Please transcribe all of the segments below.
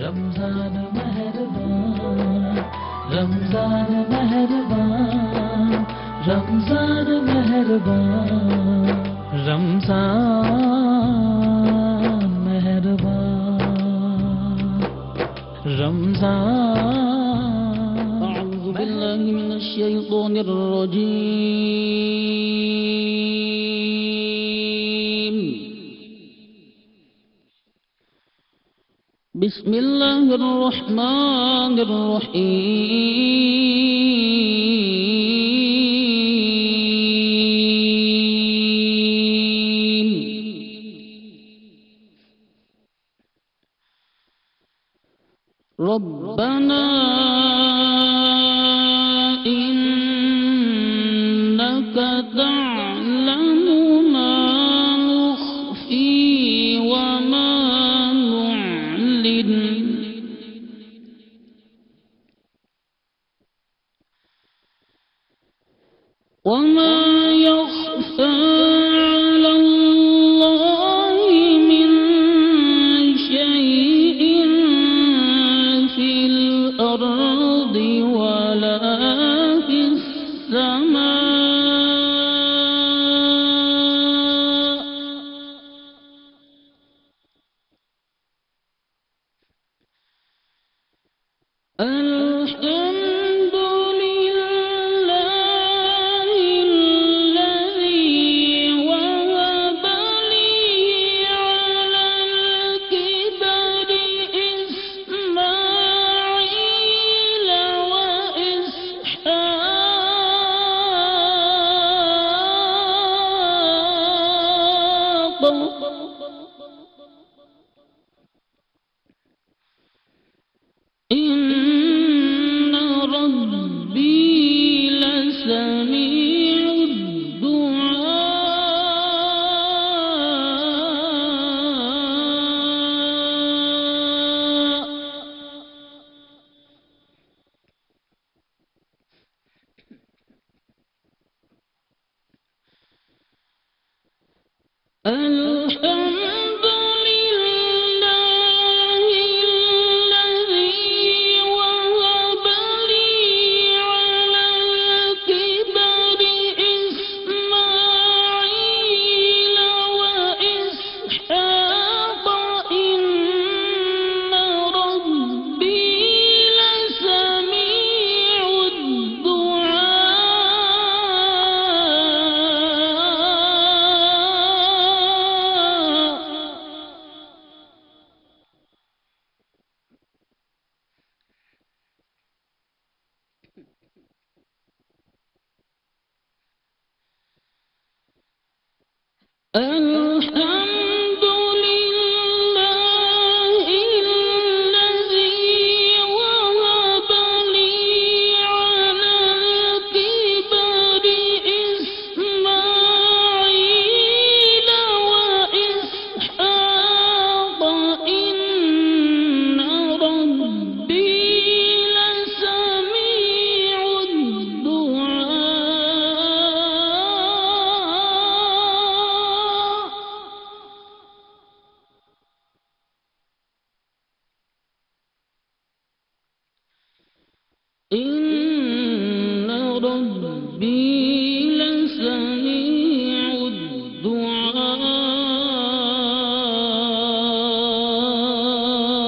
رمضان مہربان رمضان مہربان رمضان مہربان رمضان مہربان رمضان أعوذ بالله من الشيطان الرجيم بسم الله الرحمن الرحيم ربنا إنك تعلم ما نخفي وما نعلن وما يخفى على الله من شيء في الأرض ولا في السماء الحمد لله الذي وهب لي على الكبر إسماعيل وإسحاق إن ربي لسميع الدعاء الحمد لله الذي وهب لي على الكبر إسماعيل وإسحاق إن ربي لسميع الدعاء الحمد لله الذي وهب لي على الكبر إسماعيل وإسحاق إن ربي لسميع الدعاء إن ربي لسميع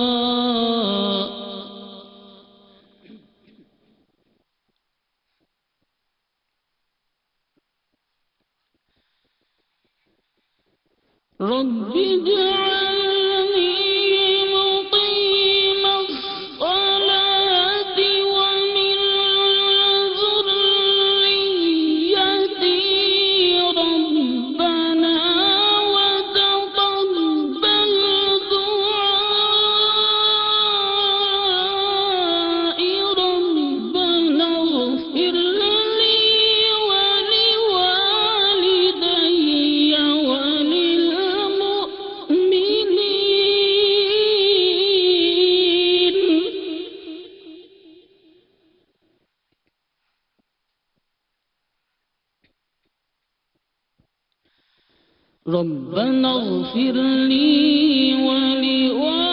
الدعاء رب اجعلني مقيم الصلاة ومن ذريتي ربنا وتقبل دعائي ربنا اغفر لي ولوالدي وللمؤمنين ربنا اغفر لي ولوالدي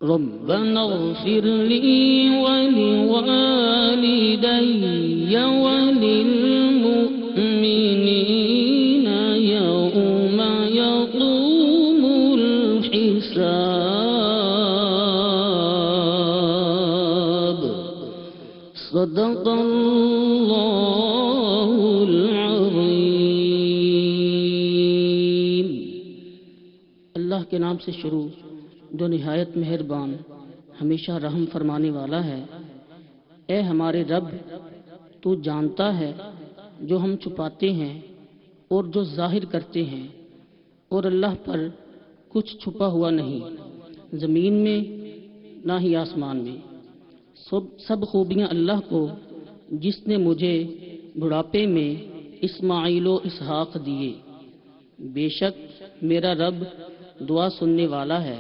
ربنا اغفر لي ولوالدي وللمؤمنين يوم يقوم الحساب صدق الله العظيم. اللہ کے نام سے شروع جو نہایت مہربان ہمیشہ رحم فرمانے والا ہے. اے ہمارے رب، تو جانتا ہے جو ہم چھپاتے ہیں اور جو ظاہر کرتے ہیں، اور اللہ پر کچھ چھپا ہوا نہیں، زمین میں نہ ہی آسمان میں. سب خوبیاں اللہ کو جس نے مجھے بڑھاپے میں اسماعیل و اسحاق دیے. بے شک میرا رب دعا سننے والا ہے.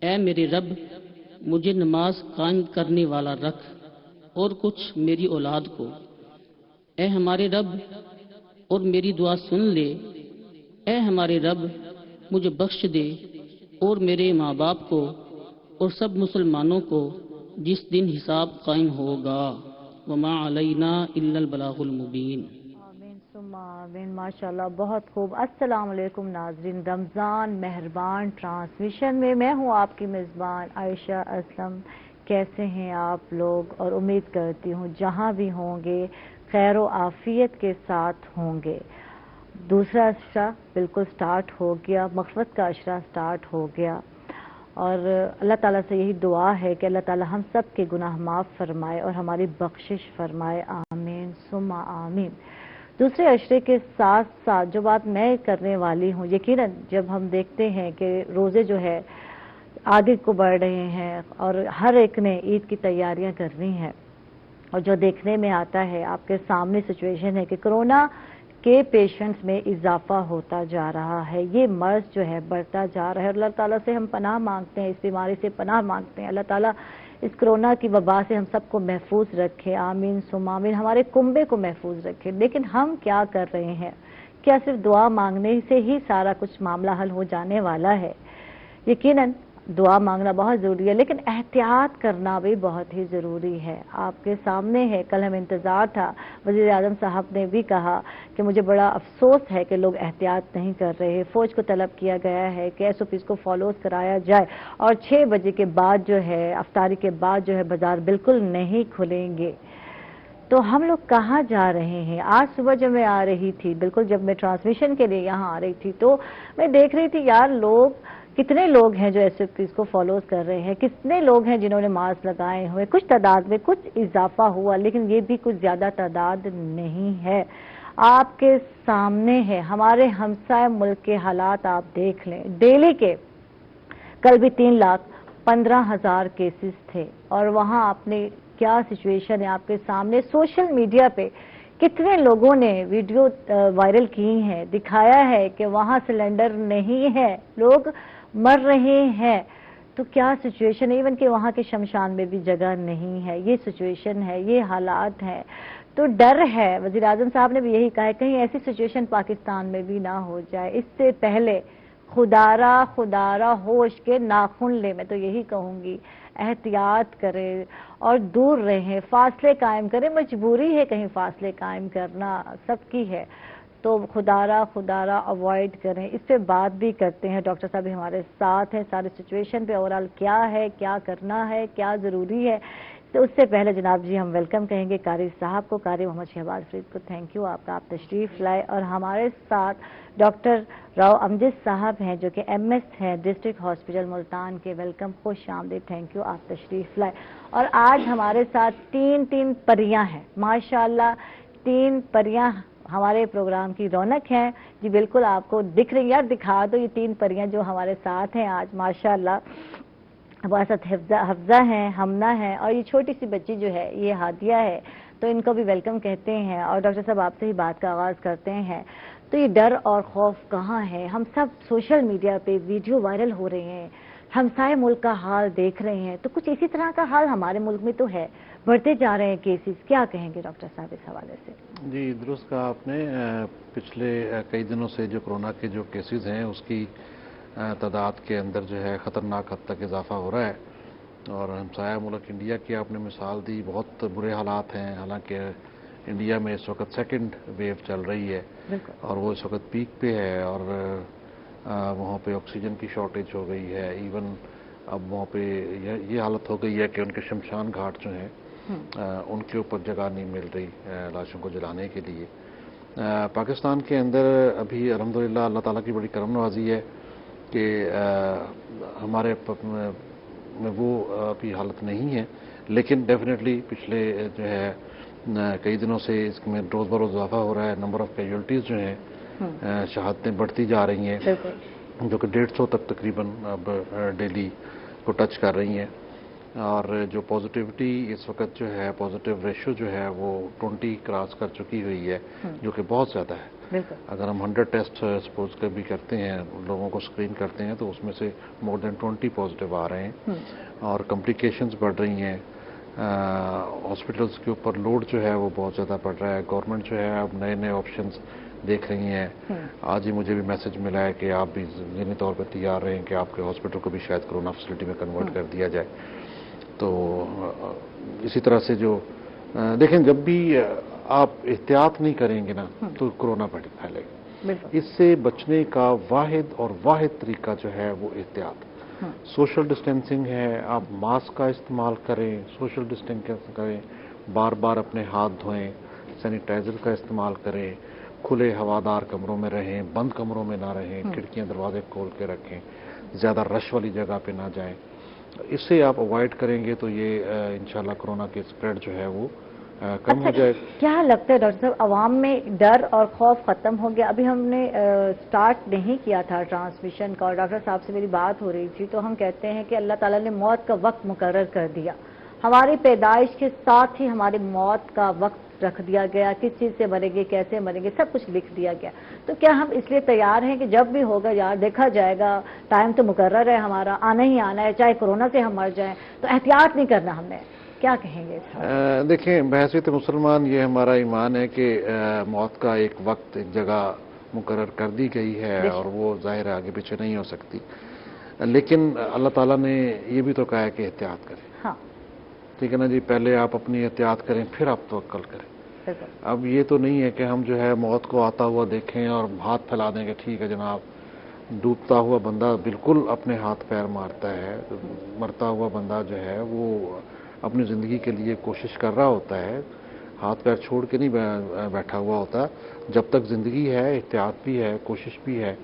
اے میرے رب، مجھے نماز قائم کرنے والا رکھ اور کچھ میری اولاد کو. اے ہمارے رب، اور میری دعا سن لے. اے ہمارے رب، مجھے بخش دے اور میرے ماں باپ کو اور سب مسلمانوں کو جس دن حساب قائم ہوگا. وما علینا الا البلاغ المبین. آمین ثم آمین. ماشاءاللہ بہت خوب. السلام علیکم ناظرین. رمضان مہربان ٹرانسمیشن میں میں ہوں آپ کی میزبان عائشہ اسلم. کیسے ہیں آپ لوگ؟ اور امید کرتی ہوں جہاں بھی ہوں گے خیر و عافیت کے ساتھ ہوں گے. دوسرا عشرہ بالکل سٹارٹ ہو گیا، مغفرت کا عشرہ سٹارٹ ہو گیا، اور اللہ تعالیٰ سے یہی دعا ہے کہ اللہ تعالیٰ ہم سب کے گناہ معاف فرمائے اور ہماری بخشش فرمائے. آمین ثم آمین. دوسرے عشرے کے ساتھ ساتھ جو بات میں کرنے والی ہوں، یقیناً جب ہم دیکھتے ہیں کہ روزے جو ہے آگے کو بڑھ رہے ہیں اور ہر ایک نے عید کی تیاریاں کرنی ہیں، اور جو دیکھنے میں آتا ہے آپ کے سامنے سچویشن ہے کہ کرونا کے پیشنٹس میں اضافہ ہوتا جا رہا ہے. یہ مرض جو ہے بڑھتا جا رہا ہے، اور اللہ تعالیٰ سے ہم پناہ مانگتے ہیں، اس بیماری سے پناہ مانگتے ہیں. اللہ تعالیٰ اس کرونا کی وبا سے ہم سب کو محفوظ رکھے. آمین ثم آمین. ہمارے کنبے کو محفوظ رکھے. لیکن ہم کیا کر رہے ہیں؟ کیا صرف دعا مانگنے سے ہی سارا کچھ معاملہ حل ہو جانے والا ہے؟ یقیناً دعا مانگنا بہت ضروری ہے، لیکن احتیاط کرنا بھی بہت ہی ضروری ہے. آپ کے سامنے ہے، کل ہم انتظار تھا، وزیر اعظم صاحب نے بھی کہا کہ مجھے بڑا افسوس ہے کہ لوگ احتیاط نہیں کر رہے. فوج کو طلب کیا گیا ہے کہ ایس او پیز کو فالوز کرایا جائے، اور 6 بجے کے بعد جو ہے افطاری کے بعد جو ہے بازار بالکل نہیں کھلیں گے. تو ہم لوگ کہاں جا رہے ہیں؟ آج صبح جب میں آ رہی تھی، بالکل جب میں ٹرانسمیشن کے لیے یہاں آ رہی تھی، تو میں دیکھ رہی تھی یار لوگ کتنے لوگ ہیں جو ایس او پیز کو فالوز کر رہے ہیں، کتنے لوگ ہیں جنہوں نے ماسک لگائے ہوئے. کچھ تعداد میں کچھ اضافہ ہوا، لیکن یہ بھی کچھ زیادہ تعداد نہیں ہے. آپ کے سامنے ہے ہمارے ہمسائے ملک کے حالات. آپ دیکھ لیں ڈیلی کے کل بھی 3,15,000 کیسز تھے، اور وہاں آپ نے کیا سچویشن ہے آپ کے سامنے. سوشل میڈیا پہ کتنے لوگوں نے ویڈیو وائرل کی ہیں، دکھایا ہے کہ وہاں سلنڈر نہیں ہے، لوگ مر رہے ہیں. تو کیا سچویشن ہے؟ ایون کہ وہاں کے شمشان میں بھی جگہ نہیں ہے. یہ سچویشن ہے، یہ حالات ہیں. تو ڈر ہے. وزیر اعظم صاحب نے بھی یہی کہا ہے کہیں ایسی سچویشن پاکستان میں بھی نہ ہو جائے. اس سے پہلے خدارا ہوش کے ناخن لے. میں تو یہی کہوں گی احتیاط کریں اور دور رہیں، فاصلے قائم کریں. مجبوری ہے کہیں فاصلے قائم کرنا، سب کی ہے. تو خدارا اوائڈ کریں. اس پہ بات بھی کرتے ہیں. ڈاکٹر صاحب ہمارے ساتھ ہیں سارے سچویشن پہ، اوورال کیا ہے، کیا کرنا ہے، کیا ضروری ہے. تو اس سے پہلے جناب جی ہم ویلکم کہیں گے قاری صاحب کو، قاری محمد شہباز فرید کو. تھینک یو آپ کا، آپ تشریف لائے. اور ہمارے ساتھ ڈاکٹر راؤ امجد صاحب ہیں جو کہ ایم ایس ہیں ڈسٹرکٹ ہاسپٹل ملتان کے. ویلکم، خوش آمدید. تھینک یو آپ تشریف لائے. اور آج ہمارے ساتھ تین پریاں ہیں ماشاءاللہ. 3 پریاں ہمارے پروگرام کی رونق ہیں. جی بالکل آپ کو دکھ رہی ہیں، یار دکھا دو یہ 3 پریاں جو ہمارے ساتھ ہیں آج ماشاءاللہ. ہمارے ساتھ حفظہ ہیں، ہمنا ہے، اور یہ چھوٹی سی بچی جو ہے یہ ہادیہ ہے. تو ان کو بھی ویلکم کہتے ہیں. اور ڈاکٹر صاحب آپ سے ہی بات کا آغاز کرتے ہیں. تو یہ ڈر اور خوف کہاں ہے؟ ہم سب سوشل میڈیا پہ ویڈیو وائرل ہو رہے ہیں، ہمسائے ملک کا حال دیکھ رہے ہیں. تو کچھ اسی طرح کا حال ہمارے ملک میں تو ہے، بڑھتے جا رہے ہیں کیسز. کیا کہیں گے ڈاکٹر صاحب اس حوالے سے؟ جی درست کہا آپ نے. پچھلے کئی دنوں سے جو کرونا کے جو کیسز ہیں اس کی تعداد کے اندر جو ہے خطرناک حد تک اضافہ ہو رہا ہے، اور ہمسایہ ملک انڈیا کی آپ نے مثال دی، بہت برے حالات ہیں، حالانکہ انڈیا میں اس وقت سیکنڈ ویو چل رہی ہے اور وہ اس وقت پیک پہ ہے، اور وہاں پہ آکسیجن کی شارٹیج ہو گئی ہے، ایون اب وہاں پہ یہ حالت ہو گئی ہے کہ ان کے شمشان گھاٹ جو ہیں ان کے اوپر جگہ نہیں مل رہی لاشوں کو جلانے کے لیے۔ پاکستان کے اندر ابھی الحمدللہ اللہ تعالیٰ کی بڑی کرم نوازی ہے کہ ہمارے میں وہ ابھی حالت نہیں ہے، لیکن ڈیفینیٹلی پچھلے جو ہے کئی دنوں سے اس میں روز بروز اضافہ ہو رہا ہے، نمبر آف کیجولٹیز جو ہیں شہادتیں بڑھتی جا رہی ہیں، جو کہ 150 تک تقریباً اب ڈیلی کو ٹچ کر رہی ہیں، اور جو پازیٹیوٹی اس وقت جو ہے پازیٹیو ریشو جو ہے وہ 20 کراس کر چکی ہوئی ہے، جو کہ بہت زیادہ ہے۔ اگر ہم 100 ٹیسٹ سپوز کے بھی کرتے ہیں، لوگوں کو اسکرین کرتے ہیں، تو اس میں سے مور دین 20 پازیٹیو آ رہے ہیں، اور کمپلیکیشنز بڑھ رہی ہیں، ہاسپٹلس کے اوپر لوڈ جو ہے وہ بہت زیادہ بڑھ رہا ہے۔ گورنمنٹ جو ہے اب نئے نئے آپشنز دیکھ رہی ہیں۔ آج ہی مجھے بھی میسج ملا ہے کہ آپ بھی ذہنی طور پہ تیار رہیں کہ آپ کے ہاسپٹل کو بھی شاید کرونا فیسلٹی میں کنورٹ کر دیا جائے۔ تو اسی طرح سے جو دیکھیں، جب بھی آپ احتیاط نہیں کریں گے نا تو کرونا پھیلے گا۔ اس سے بچنے کا واحد طریقہ جو ہے وہ احتیاط، سوشل ڈسٹینسنگ ہے، آپ ماسک کا استعمال کریں، سوشل ڈسٹینسنگ کریں، بار بار اپنے ہاتھ دھوئیں، سینیٹائزر کا استعمال کریں، کھلے ہوادار کمروں میں رہیں، بند کمروں میں نہ رہیں، کھڑکیاں دروازے کھول کے رکھیں، زیادہ رش والی جگہ پہ نہ جائیں۔ اس سے آپ اوائڈ کریں گے تو یہ انشاءاللہ کرونا کی اسپریڈ جو ہے وہ کم ہو جائے۔ کیا لگتا ہے ڈاکٹر صاحب، عوام میں ڈر اور خوف ختم ہو گیا؟ ابھی ہم نے سٹارٹ نہیں کیا تھا ٹرانسمیشن کا، اور ڈاکٹر صاحب سے میری بات ہو رہی تھی، تو ہم کہتے ہیں کہ اللہ تعالیٰ نے موت کا وقت مقرر کر دیا، ہماری پیدائش کے ساتھ ہی ہماری موت کا وقت رکھ دیا گیا، کس چیز سے مریں گے، کیسے مریں گے، سب کچھ لکھ دیا گیا۔ تو کیا ہم اس لیے تیار ہیں کہ جب بھی ہوگا یار دیکھا جائے گا، ٹائم تو مقرر ہے ہمارا، آنا ہی آنا ہے، چاہے کورونا سے ہم مر جائیں، تو احتیاط نہیں کرنا ہم نے؟ کیا کہیں گے؟ دیکھیں، بحیثیت مسلمان یہ ہمارا ایمان ہے کہ موت کا ایک وقت، ایک جگہ مقرر کر دی گئی ہے، اور وہ ظاہر آگے پیچھے نہیں ہو سکتی، لیکن اللہ تعالیٰ نے یہ بھی تو کہا ہے کہ احتیاط کریں۔ ہاں، ٹھیک ہے نا جی، پہلے آپ اپنی احتیاط کریں، پھر آپ توکل کریں۔ اب یہ تو نہیں ہے کہ ہم جو ہے موت کو آتا ہوا دیکھیں اور ہاتھ پھیلا دیں کہ ٹھیک ہے جناب۔ ڈوبتا ہوا بندہ بالکل اپنے ہاتھ پیر مارتا ہے، مرتا ہوا بندہ جو ہے وہ اپنی زندگی کے لیے کوشش کر رہا ہوتا ہے، ہاتھ پیر چھوڑ کے نہیں بیٹھا ہوا ہوتا۔ جب تک زندگی ہے احتیاط بھی ہے، کوشش بھی ہے،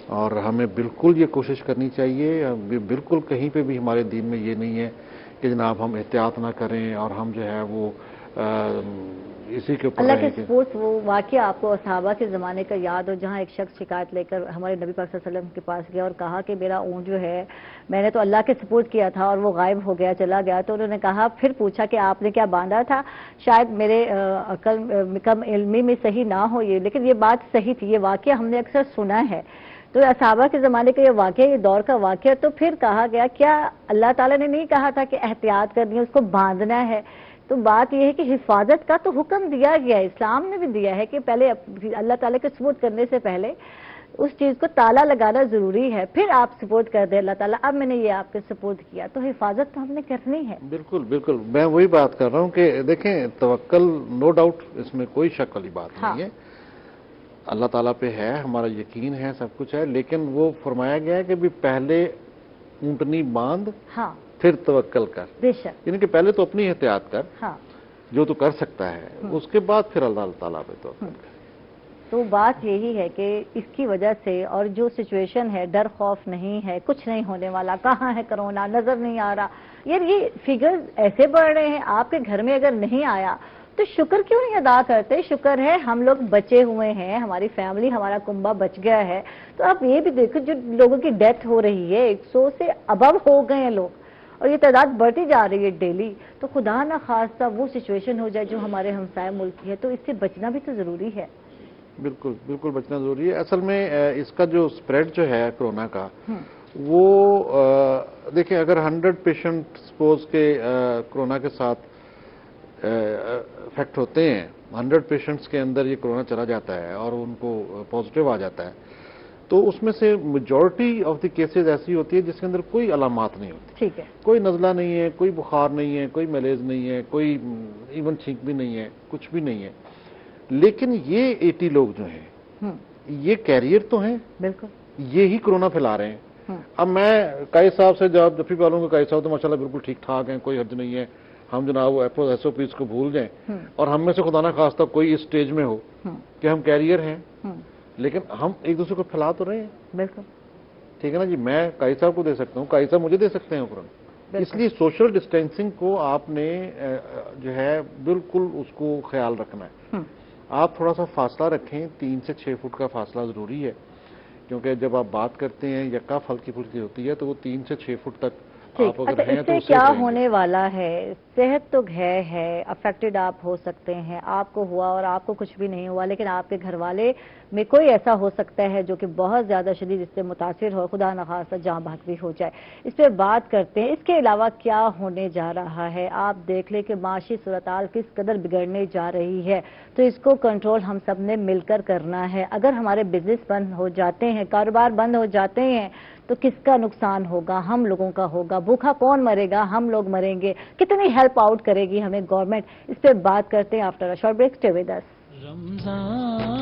اور ہمیں بالکل یہ کوشش کرنی چاہیے۔ بالکل کہیں پہ بھی ہمارے دین میں یہ نہیں ہے کہ جناب ہم احتیاط نہ کریں اور ہم جو ہے وہ اسی کے اوپر اللہ کے سپورٹ۔ وہ واقعہ آپ کو صحابہ کے زمانے کا یاد ہو، جہاں ایک شخص شکایت لے کر ہمارے نبی پاک صلی اللہ علیہ وسلم کے پاس گیا اور کہا کہ میرا اونٹ جو ہے، میں نے تو اللہ کے سپورٹ کیا تھا اور وہ غائب ہو گیا، چلا گیا۔ تو انہوں نے کہا، پھر پوچھا کہ آپ نے کیا باندھا تھا؟ شاید میرے عقل کم علمی میں صحیح نہ ہو یہ، لیکن یہ بات صحیح تھی، یہ واقعہ ہم نے اکثر سنا ہے۔ تو صحابہ کے زمانے کا یہ واقعہ، یہ دور کا واقعہ، تو پھر کہا گیا کیا اللہ تعالیٰ نے نہیں کہا تھا کہ احتیاط کرنی ہے، اس کو باندھنا ہے؟ تو بات یہ ہے کہ حفاظت کا تو حکم دیا گیا ہے، اسلام نے بھی دیا ہے کہ پہلے اللہ تعالیٰ کے سپورٹ کرنے سے پہلے اس چیز کو تالا لگانا ضروری ہے، پھر آپ سپورٹ کر دیں اللہ تعالیٰ، اب میں نے یہ آپ کے سپورٹ کیا، تو حفاظت تو ہم نے کرنی ہے۔ بالکل بالکل، میں وہی بات کر رہا ہوں کہ دیکھیں، توکل نو ڈاؤٹ، اس میں کوئی شک والی بات نہیں ہے، اللہ تعالیٰ پہ ہے، ہمارا یقین ہے، سب کچھ ہے، لیکن وہ فرمایا گیا ہے کہ بھی پہلے اونٹنی باندھ، پھر توکل کر، بے شک، یعنی کہ پہلے تو اپنی احتیاط کر، جو تو کر سکتا ہے، اس کے بعد پھر اللہ تعالیٰ پہ توکل کر۔ تو بات یہی ہے کہ اس کی وجہ سے، اور جو سچویشن ہے، ڈر خوف نہیں ہے، کچھ نہیں ہونے والا، کہاں ہے کرونا، نظر نہیں آ رہا، یہ فگرز ایسے بڑھ رہے ہیں، آپ کے گھر میں اگر نہیں آیا تو شکر کیوں نہیں ادا کرتے؟ شکر ہے ہم لوگ بچے ہوئے ہیں، ہماری فیملی، ہمارا کنبہ بچ گیا ہے۔ تو آپ یہ بھی دیکھو، جو لوگوں کی ڈیتھ ہو رہی ہے، 100 سے ابو ہو گئے ہیں لوگ، اور یہ تعداد بڑھتی جا رہی ہے ڈیلی، تو خدا نہ خواستہ وہ سچویشن ہو جائے جو ہمارے ہمسائے ملک کی ہے، تو اس سے بچنا بھی تو ضروری ہے۔ بالکل بالکل، بچنا ضروری ہے۔ اصل میں اس کا جو اسپریڈ جو ہے کرونا کا، وہ دیکھیں، اگر 100 پیشنٹ سپوز کے کرونا کے ساتھ افیکٹ ہوتے ہیں، 100 پیشنٹس کے اندر یہ کرونا چلا جاتا ہے اور ان کو پازیٹیو آ جاتا ہے، تو اس میں سے میجورٹی آف دی کیسز ایسی ہوتی ہے جس کے اندر کوئی علامات نہیں ہوتی. ٹھیک ہے. کوئی نزلہ نہیں ہے, کوئی بخار نہیں ہے, کوئی میلیز نہیں ہے, کوئی ایون چھینک بھی نہیں ہے, کچھ بھی نہیں ہے. لیکن یہ 80 لوگ جو ہیں یہ کیریئر تو ہیں, بالکل یہی کرونا پھیلا رہے ہیں. اب میں قائد صاحب سے جب جفی پالوں گا, قائد صاحب تو ماشاءاللہ بالکل ٹھیک ٹھاک ہیں, کوئی حرج نہیں ہے. ہم جناب ایس او پیز کو بھول جائیں, اور ہم میں سے خدا نہ خواستہ کوئی اس سٹیج میں ہو کہ ہم کیریئر ہیں, لیکن ہم ایک دوسرے کو پھیلا تو رہے ہیں. بالکل ٹھیک ہے نا جی. میں قائد صاحب کو دے سکتا ہوں, قائد صاحب مجھے دے سکتے ہیں قرآن. اس لیے سوشل ڈسٹینسنگ کو آپ نے جو ہے بالکل اس کو خیال رکھنا ہے. آپ تھوڑا سا فاصلہ رکھیں, 3 سے 6 فٹ کا فاصلہ ضروری ہے, کیونکہ جب آپ بات کرتے ہیں یا کف ہلکی پھلکی ہوتی ہے تو وہ 3 سے 6 فٹ تک آپ اگر اچھا, ہیں اس تو سے اس سے کیا رہیں گے. ہونے والا ہے؟ صحت تو ہے افیکٹڈ آپ ہو سکتے ہیں, آپ کو ہوا اور آپ کو کچھ بھی نہیں ہوا, لیکن آپ کے گھر والے میں کوئی ایسا ہو سکتا ہے جو کہ بہت زیادہ شدید اس سے متاثر ہو, خدا نخواستہ جاں بحق بھی ہو جائے. اس پہ بات کرتے ہیں. اس کے علاوہ کیا ہونے جا رہا ہے؟ آپ دیکھ لیں کہ معاشی صورتحال کس قدر بگڑنے جا رہی ہے, تو اس کو کنٹرول ہم سب نے مل کر کرنا ہے. اگر ہمارے بزنس بند ہو جاتے ہیں, کاروبار بند ہو جاتے ہیں, تو کس کا نقصان ہوگا؟ ہم لوگوں کا ہوگا. بھوکا کون مرے گا؟ ہم لوگ مریں گے. کتنی ہیلپ آؤٹ کرے گی ہمیں گورنمنٹ؟ اس پہ بات کرتے ہیں after short break. Stay with us. Ramzan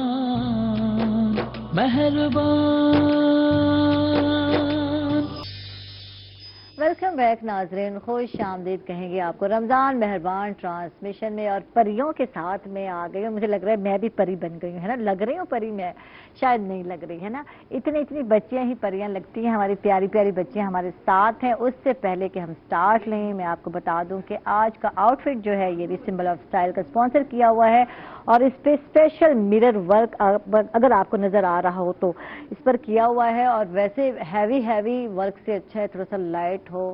Mehrban. Welcome back ناظرین, خوش آمدید کہیں گے آپ کو رمضان مہربان ٹرانسمیشن میں, اور پریوں کے ساتھ میں آ گئی ہوں. مجھے لگ رہا ہے میں بھی پری بن گئی ہوں, ہے نا. لگ رہی ہوں پری, میں شاید نہیں لگ رہی, ہے نا. اتنی بچیاں ہی پریاں لگتی ہیں. ہماری پیاری پیاری بچیاں ہمارے ساتھ ہیں. اس سے پہلے کہ ہم سٹارٹ لیں, میں آپ کو بتا دوں کہ آج کا آؤٹ فٹ جو ہے یہ بھی سمبل آف سٹائل کا اسپانسر کیا ہوا ہے, اور اس پہ اسپیشل میرر ورک اگر آپ کو نظر آ رہا ہو تو اس پر کیا ہوا ہے. اور ویسے ہیوی ورک سے اچھا ہے تھوڑا سا لائٹ ہو,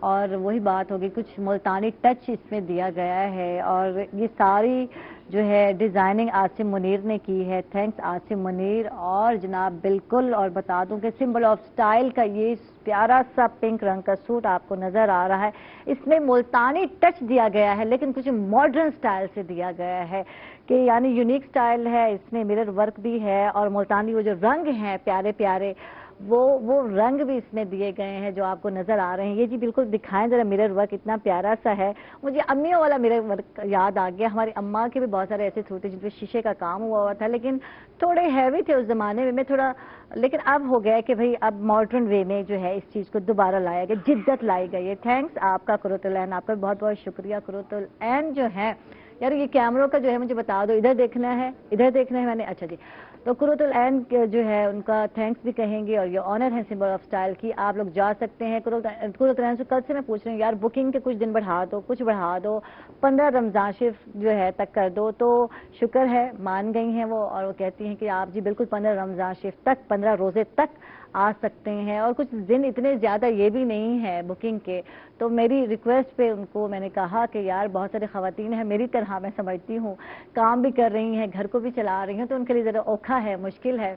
اور وہی بات ہوگی کچھ ملتانی ٹچ اس میں دیا گیا ہے. اور یہ ساری جو ہے ڈیزائننگ عاصم منیر نے کی ہے. تھینکس عاصم منیر. اور جناب بالکل, اور بتا دوں کہ سمبل آف سٹائل کا یہ پیارا سا پنک رنگ کا سوٹ آپ کو نظر آ رہا ہے, اس میں ملتانی ٹچ دیا گیا ہے, لیکن کچھ ماڈرن سٹائل سے دیا گیا ہے, کہ یعنی یونیک سٹائل ہے. اس میں مرر ورک بھی ہے, اور ملتانی وہ جو رنگ ہیں پیارے پیارے, وہ رنگ بھی اس میں دیے گئے ہیں جو آپ کو نظر آ رہے ہیں. یہ جی بالکل دکھائیں ذرا, مرر ورک اتنا پیارا سا ہے. مجھے امیوں والا مرر ورک یاد آ گیا. ہماری اماں کے بھی بہت سارے ایسے سوٹ جن پہ شیشے کا کام ہوا تھا, لیکن تھوڑے ہیوی تھے اس زمانے میں تھوڑا, لیکن اب ہو گیا کہ بھئی اب ماڈرن وے میں جو ہے اس چیز کو دوبارہ لایا گیا, جدت لائی گئی ہے. تھینکس آپ کا قرۃ العین, آپ کا بہت بہت شکریہ. قرۃ العین جو ہے یار, یہ کیمروں کا جو ہے مجھے بتا دو, ادھر دیکھنا ہے, ادھر دیکھنا ہے میں نے, اچھا جی. تو قرۃ العین جو ہے ان کا تھینکس بھی کہیں گے, اور یہ آنر ہے سمبل آف سٹائل کی. آپ لوگ جا سکتے ہیں قرۃ العین سے. کل سے میں پوچھ رہی ہوں یار, بکنگ کے کچھ دن بڑھا دو, کچھ بڑھا دو, 15 رمضان شریف جو ہے تک کر دو. تو شکر ہے مان گئی ہیں وہ, اور وہ کہتی ہیں کہ آپ جی بالکل 15 رمضان شریف تک, 15 روزے تک آ سکتے ہیں. اور کچھ دن اتنے زیادہ یہ بھی نہیں ہے بکنگ کے, تو میری ریکویسٹ پہ ان کو میں نے کہا کہ یار بہت سارے خواتین ہیں میری طرح, میں سمجھتی ہوں کام بھی کر رہی ہیں, گھر کو بھی چلا رہی ہیں, تو ان کے لیے ذرا اوکھا ہے, مشکل ہے,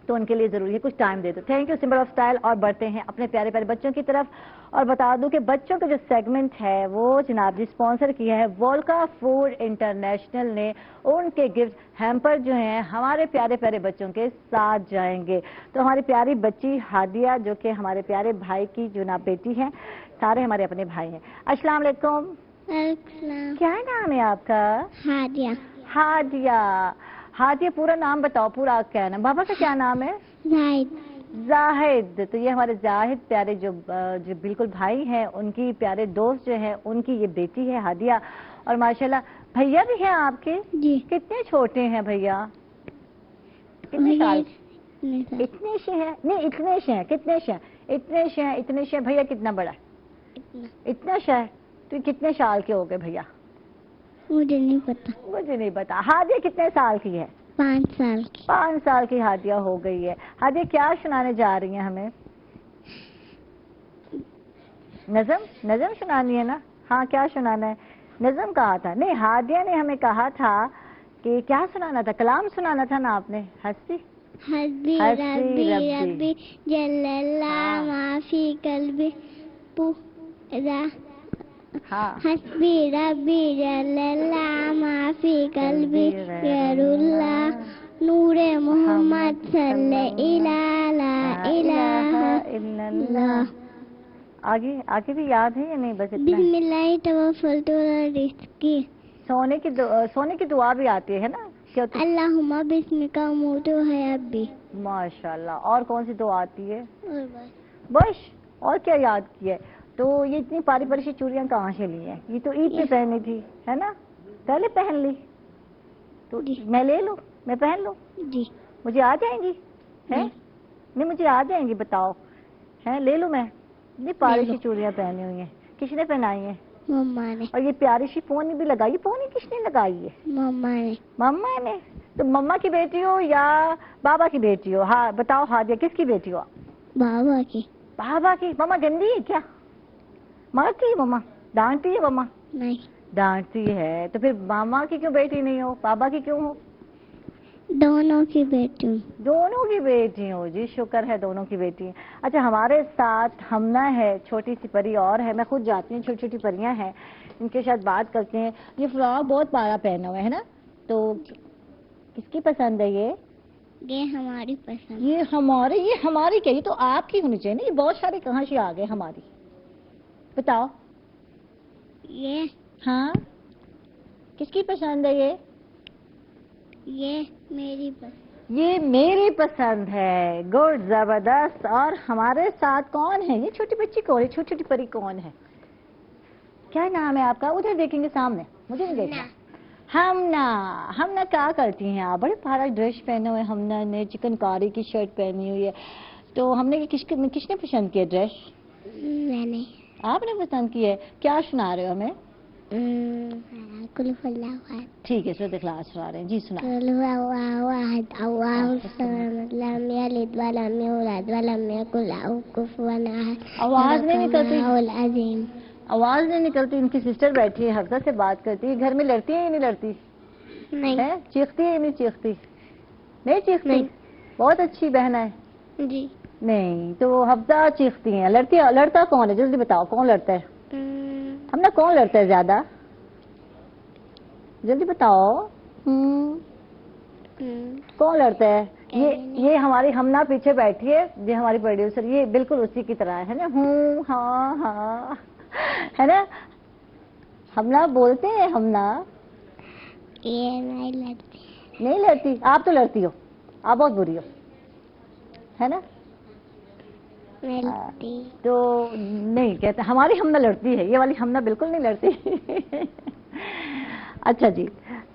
تو ان کے لیے ضروری ہے کچھ ٹائم دے دو. Thank you symbol of style. اور بڑھتے ہیں اپنے پیارے پیارے بچوں کی طرف, اور بتا دوں کہ بچوں کا جو سیگمنٹ ہے وہ جناب جی اسپانسر کیا ہے وولکا فوڈ انٹرنیشنل نے. ان کے گفٹ ہیمپر جو ہیں ہمارے پیارے پیارے بچوں کے ساتھ جائیں گے. تو ہماری پیاری بچی ہادیہ, جو کہ ہمارے پیارے بھائی کی جناب بیٹی ہیں, سارے ہمارے اپنے بھائی ہیں. السلام علیکم. کیا نام ہے آپ کا؟ ہادیہ. ہادیہ. ہادیہ پورا نام بتاؤ, پورا کیا نام, بابا کا کیا نام ہے؟ زاہد. زاہد. تو یہ ہمارے زاہد پیارے جو بالکل بھائی ہیں, ان کی پیارے دوست جو ہیں, ان کی یہ بیٹی ہے ہادیہ. اور ماشاءاللہ بھیا بھی ہیں آپ کے؟ جی. کتنے چھوٹے ہیں بھیا؟ کتنے سال؟ اتنے سے ہیں؟ نہیں اتنے سے ہیں, کتنے سے ہیں؟ اتنے سے ہیں, اتنے سے ہیں. بھیا کتنا بڑا ہے؟ اتنا سے ہے. تو کتنے سال کے ہو گئے بھیا؟ مجھے نہیں پتا. مجھے نہیں پتا. ہادیہ کتنے سال کی ہے؟ 5 سال کی. 5 سال کی ہادیہ ہو گئی ہے. ہادیہ کیا سنانے جا رہی ہیں ہمیں؟ نظم سنانی ہے نا. ہاں کیا سنانا ہے؟ نظم کہا تھا. نہیں, ہادیہ نے ہمیں کہا تھا کہ کیا سنانا تھا, کلام سنانا تھا نا آپ نے. حسبی حسبی ربی ربی جل اللہ ما فی قلبی پورا. حسبی ربی جل اللہ ما فی قلبی غیر اللہ نور محمد صلی لا الہ الا اللہ. آگے آگے بھی یاد ہے یا نہیں؟ بس اتنا بسم اللہ توفلت رزقی. سونے کی دعا بھی آتی ہے نا؟ کیا اللہم بسمک اموت و حیا بی. ماشاء اللہ. اور کون سی دعا آتی ہے؟ اور بس. بس. اور کیا یاد کیا ہے؟ تو یہ اتنی پاری پاری سی چوڑیاں کہاں سے لی ہیں؟ یہ تو عید پہ پہنی تھی ہے نا؟ پہلے پہن لی تو میں لے لوں، میں پہن لوں؟ جی. مجھے آ جائیں گی؟ ہیں نہیں مجھے آ جائیں گی، بتاؤ ہیں لے لوں میں؟ یہ پاری سی چوڑیاں پہنی ہوئی ہیں، کس نے پہنائی ہیں؟ مما نے. اور یہ پیاری سی پونی بھی لگائی، پونی کس نے لگائی ہے؟ مما نے. مما نے. تو مما کی بیٹی ہو یا بابا کی بیٹی ہو؟ ہاں بتاؤ ہادیہ کس کی بیٹی ہو؟ بابا کی. بابا کی. مما گندی ہے کیا؟ مارتی ہے مما؟ ڈانٹتی ہے مما؟ نہیں. ڈانٹتی ہے تو پھر ماما کی کیوں بیٹی نہیں ہو، بابا کی کیوں ہو؟ دونوں کی بیٹی ہوں. دونوں کی بیٹی ہو. جی شکر ہے دونوں کی بیٹی ہیں. اچھا ہمارے ساتھ ہمنا ہے، چھوٹی سی پری اور ہے. میں خود جاتی ہوں، چھوٹی چھوٹی پریاں ہیں، ان کے ساتھ بات کرتے ہیں. یہ فراک بہت پیارا پہنا ہوا ہے نا، تو کس کی پسند ہے یہ؟ یہ ہماری پسند. یہ ہماری کیا؟ یہ تو آپ کی ہونی چاہیے نا. یہ بہت سارے کہاں سے آ گئے ہماری؟ بتاؤ. یہ ہاں کس کی پسند ہے یہ؟ میری پسند. یہ میری پسند ہے. گڈ، زبردست. اور ہمارے ساتھ کون ہے؟ یہ چھوٹی بچی کون ہے؟ چھوٹی چھوٹی پری کون ہے؟ کیا نام ہے آپ کا؟ ادھر دیکھیں گے سامنے، مجھے نہیں دیکھنا. ہمنا. ہمنا کیا کرتی ہیں آپ؟ بڑے پیارا ڈریس پہنے ہوئے ہمنا نے، چکن کاری کی شرٹ پہنی ہوئی ہے. تو ہم نے کس نے پسند کیا ڈریس؟ میں نے. آپ نے پسند کی ہے. کیا سنا رہے ہو ہمیں؟ قل هو اللہ احد. ٹھیک ہے سورۃ اخلاص سنا رہے ہیں جی. سنا. قل هو اللہ احد اللہ الصمد لم یلد ولم یولد ولم یکن له کفوا احد. آواز نہیں نکلتی. صدق اللہ العظیم. آواز نہیں نکلتی. ان کی سسٹر بیٹھی ہے، حفصہ سے بات کرتی ہے. گھر میں لڑتی ہے یا نہیں لڑتی نہیں. ہے؟ چیختی ہے یا نہیں چیختی؟ نہیں چیختی. نہیں. بہت اچھی بہن ہے. جی. نہیں تو حفصہ چیختی ہیں. لڑتا کون ہے؟ جلدی بتاؤ کون لڑتا ہے؟ ہم نا کون لڑتا ہے زیادہ؟ جلدی بتاؤ. کون لڑتا ہے؟ یہ ہماری ہمنا پیچھے بیٹھی ہے، یہ ہماری پروڈیوسر، یہ بالکل اسی کی طرح ہے نا. ہاں ہاں ہے نا. ہمنا بولتے ہیں ہمنا. یہ نہیں لڑتی. نہیں لڑتی. آپ تو لڑتی ہو، آپ بہت بری ہو ہے نا. لڑتی. تو نہیں کہتے ہماری ہمنا لڑتی ہے، یہ والی ہمنا بالکل نہیں لڑتی. اچھا جی،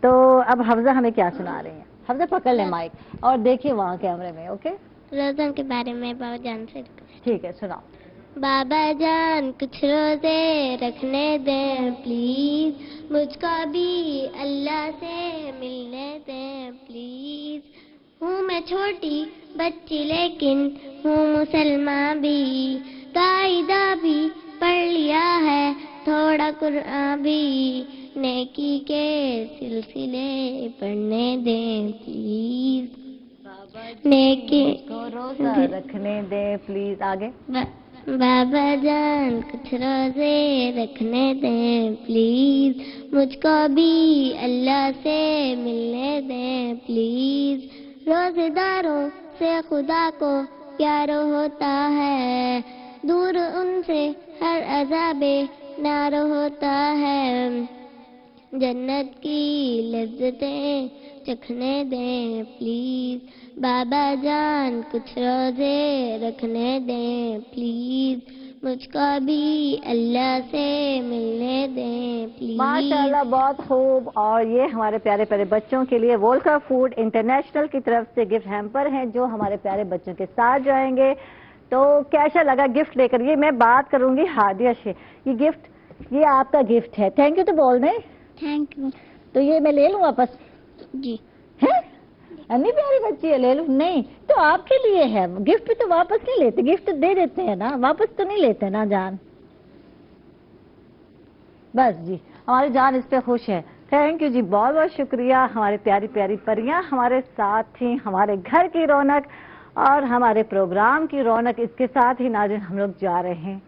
تو اب حفظہ ہمیں کیا سنا رہے ہیں؟ حفظہ پکڑ لیں مائک اور دیکھیں وہاں کیمرے میں. اوکے روزوں کے بارے میں بابا جان سے. ٹھیک ہے سناؤ. بابا جان کچھ روزے رکھنے دیں پلیز، مجھ کو بھی اللہ سے ملنے دیں پلیز. ہوں میں چھوٹی بچی لیکن ہوں مسلمان بھی، قاعدہ بھی پڑھ لیا ہے تھوڑا قرآن بھی، نیکی کے سلسلے پڑھنے دیں پلیز. نیکی کو روزہ رکھنے دیں پلیز. آگے. بابا جان کچھ روزے رکھنے دیں پلیز، مجھ کو بھی اللہ سے ملنے دیں پلیز. روزے داروں سے خدا کو پیار ہوتا ہے، دور ان سے ہر عذاب نار ہوتا ہے. جنت کی لذتیں چکھنے دیں پلیز. بابا جان کچھ روزے رکھنے دیں پلیز، مجھ کو بھی اللہ سے ملنے دیں پلیز. ماشاءاللہ بہت خوب. اور یہ ہمارے پیارے پیارے بچوں کے لیے وولکا فوڈ انٹرنیشنل کی طرف سے گفٹ ہیمپر ہیں جو ہمارے پیارے بچوں کے ساتھ جائیں گے. تو کیسا لگا گفٹ لے کر؟ یہ میں بات کروں گی ہادیہ سے. یہ گفٹ یہ آپ کا گفٹ ہے. تھینک یو تو بول دیں. Thank you. تو یہ میں لے لوں واپس؟ جی. اتنی پیاری بچی ہے، لے لوں؟ نہیں تو آپ کے لیے ہے گفٹ. تو واپس نہیں لیتے، گفٹ دے دیتے ہیں نا، واپس تو نہیں لیتے نا جان. بس جی ہماری جان اس پہ خوش ہے. تھینک یو جی، بہت بہت شکریہ. ہمارے پیاری پیاری پریاں ہمارے ساتھ تھیں، ہمارے گھر کی رونق اور ہمارے پروگرام کی رونق. اس کے ساتھ ہی ناظرین ہم لوگ جا رہے ہیں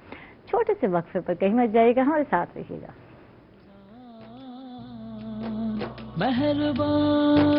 چھوٹے سے وقفے پر. کہیں مت جائیے گا، ہمارے ساتھ رہیے گا. مہربان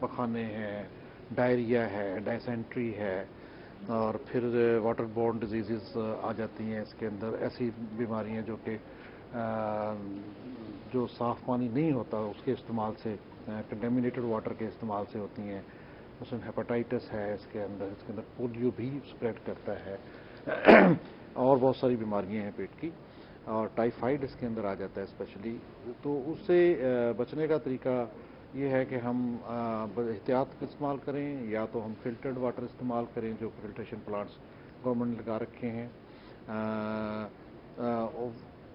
پخانے ہیں، ڈائریا ہے، ڈائسینٹری ہے، اور پھر واٹر بورن ڈیزیزز آ جاتی ہیں اس کے اندر. ایسی بیماریاں جو کہ جو صاف پانی نہیں ہوتا اس کے استعمال سے، کنٹیمینیٹڈ واٹر کے استعمال سے ہوتی ہیں. مثلاً ہیپاٹائٹس ہے اس کے اندر پولیو بھی اسپریڈ کرتا ہے اور بہت ساری بیماریاں ہیں پیٹ کی، اور ٹائیفائڈ اس کے اندر آ جاتا ہے اسپیشلی. تو اس سے بچنے کا طریقہ یہ ہے کہ ہم احتیاط استعمال کریں، یا تو ہم فلٹرڈ واٹر استعمال کریں جو فلٹریشن پلانٹس گورنمنٹ نے لگا رکھے ہیں.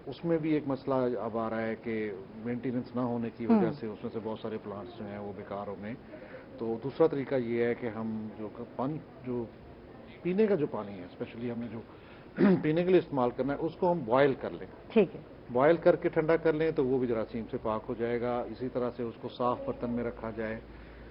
اس میں بھی ایک مسئلہ اب آ رہا ہے کہ مینٹیننس نہ ہونے کی وجہ سے اس میں سے بہت سارے پلانٹس جو ہیں وہ بیکار ہو گئے. تو دوسرا طریقہ یہ ہے کہ ہم جو پانی، جو پینے کا جو پانی ہے اسپیشلی ہم نے جو پینے کے لیے استعمال کرنا ہے اس کو ہم بوائل کر لیں. ٹھیک ہے. بوائل کر کے ٹھنڈا کر لیں تو وہ بھی جراثیم سے پاک ہو جائے گا. اسی طرح سے اس کو صاف برتن میں رکھا جائے.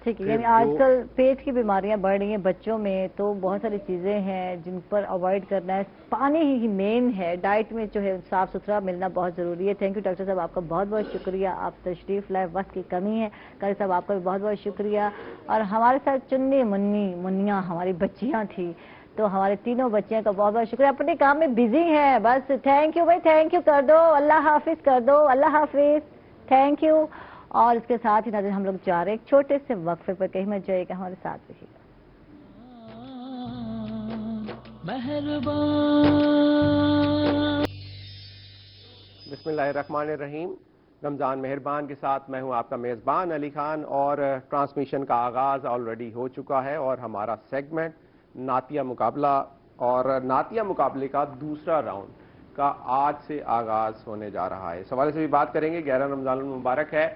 ٹھیک ہے. یعنی آج کل پیٹ کی بیماریاں بڑھ رہی ہیں بچوں میں، تو بہت ساری چیزیں ہیں جن پر اوائڈ کرنا ہے. پانی ہی مین ہے. ڈائٹ میں جو ہے صاف ستھرا ملنا بہت ضروری ہے. تھینک یو ڈاکٹر صاحب، آپ کا بہت بہت شکریہ. آپ تشریف لائے، وقت کی کمی ہے. قاری صاحب آپ کا بھی بہت بہت شکریہ. اور ہمارے ساتھ چنی منیاں ہماری بچیاں تھیں، تو ہمارے تینوں بچیاں کا بہت بہت شکریہ. اپنے کام میں بزی ہیں بس. تھینک یو بھائی، تھینک یو کر دو. اللہ حافظ کر دو. اللہ حافظ. Thank you. اور اس کے ساتھ ہی ناظرین ہم لوگ جا رہے ہیں ایک چھوٹے سے وقفے پر. کہیں مت جائے گا، ہمارے ساتھ رہیے گا. مہربان. بسم اللہ الرحمن الرحیم. رمضان مہربان کے ساتھ میں ہوں آپ کا میزبان علی خان، اور ٹرانسمیشن کا آغاز آلریڈی ہو چکا ہے، اور ہمارا سیگمنٹ نعتیہ مقابلہ، اور نعتیہ مقابلے کا دوسرا راؤنڈ کا آج سے آغاز ہونے جا رہا ہے. اس حوالے سے بھی بات کریں گے. 11 رمضان المبارک ہے،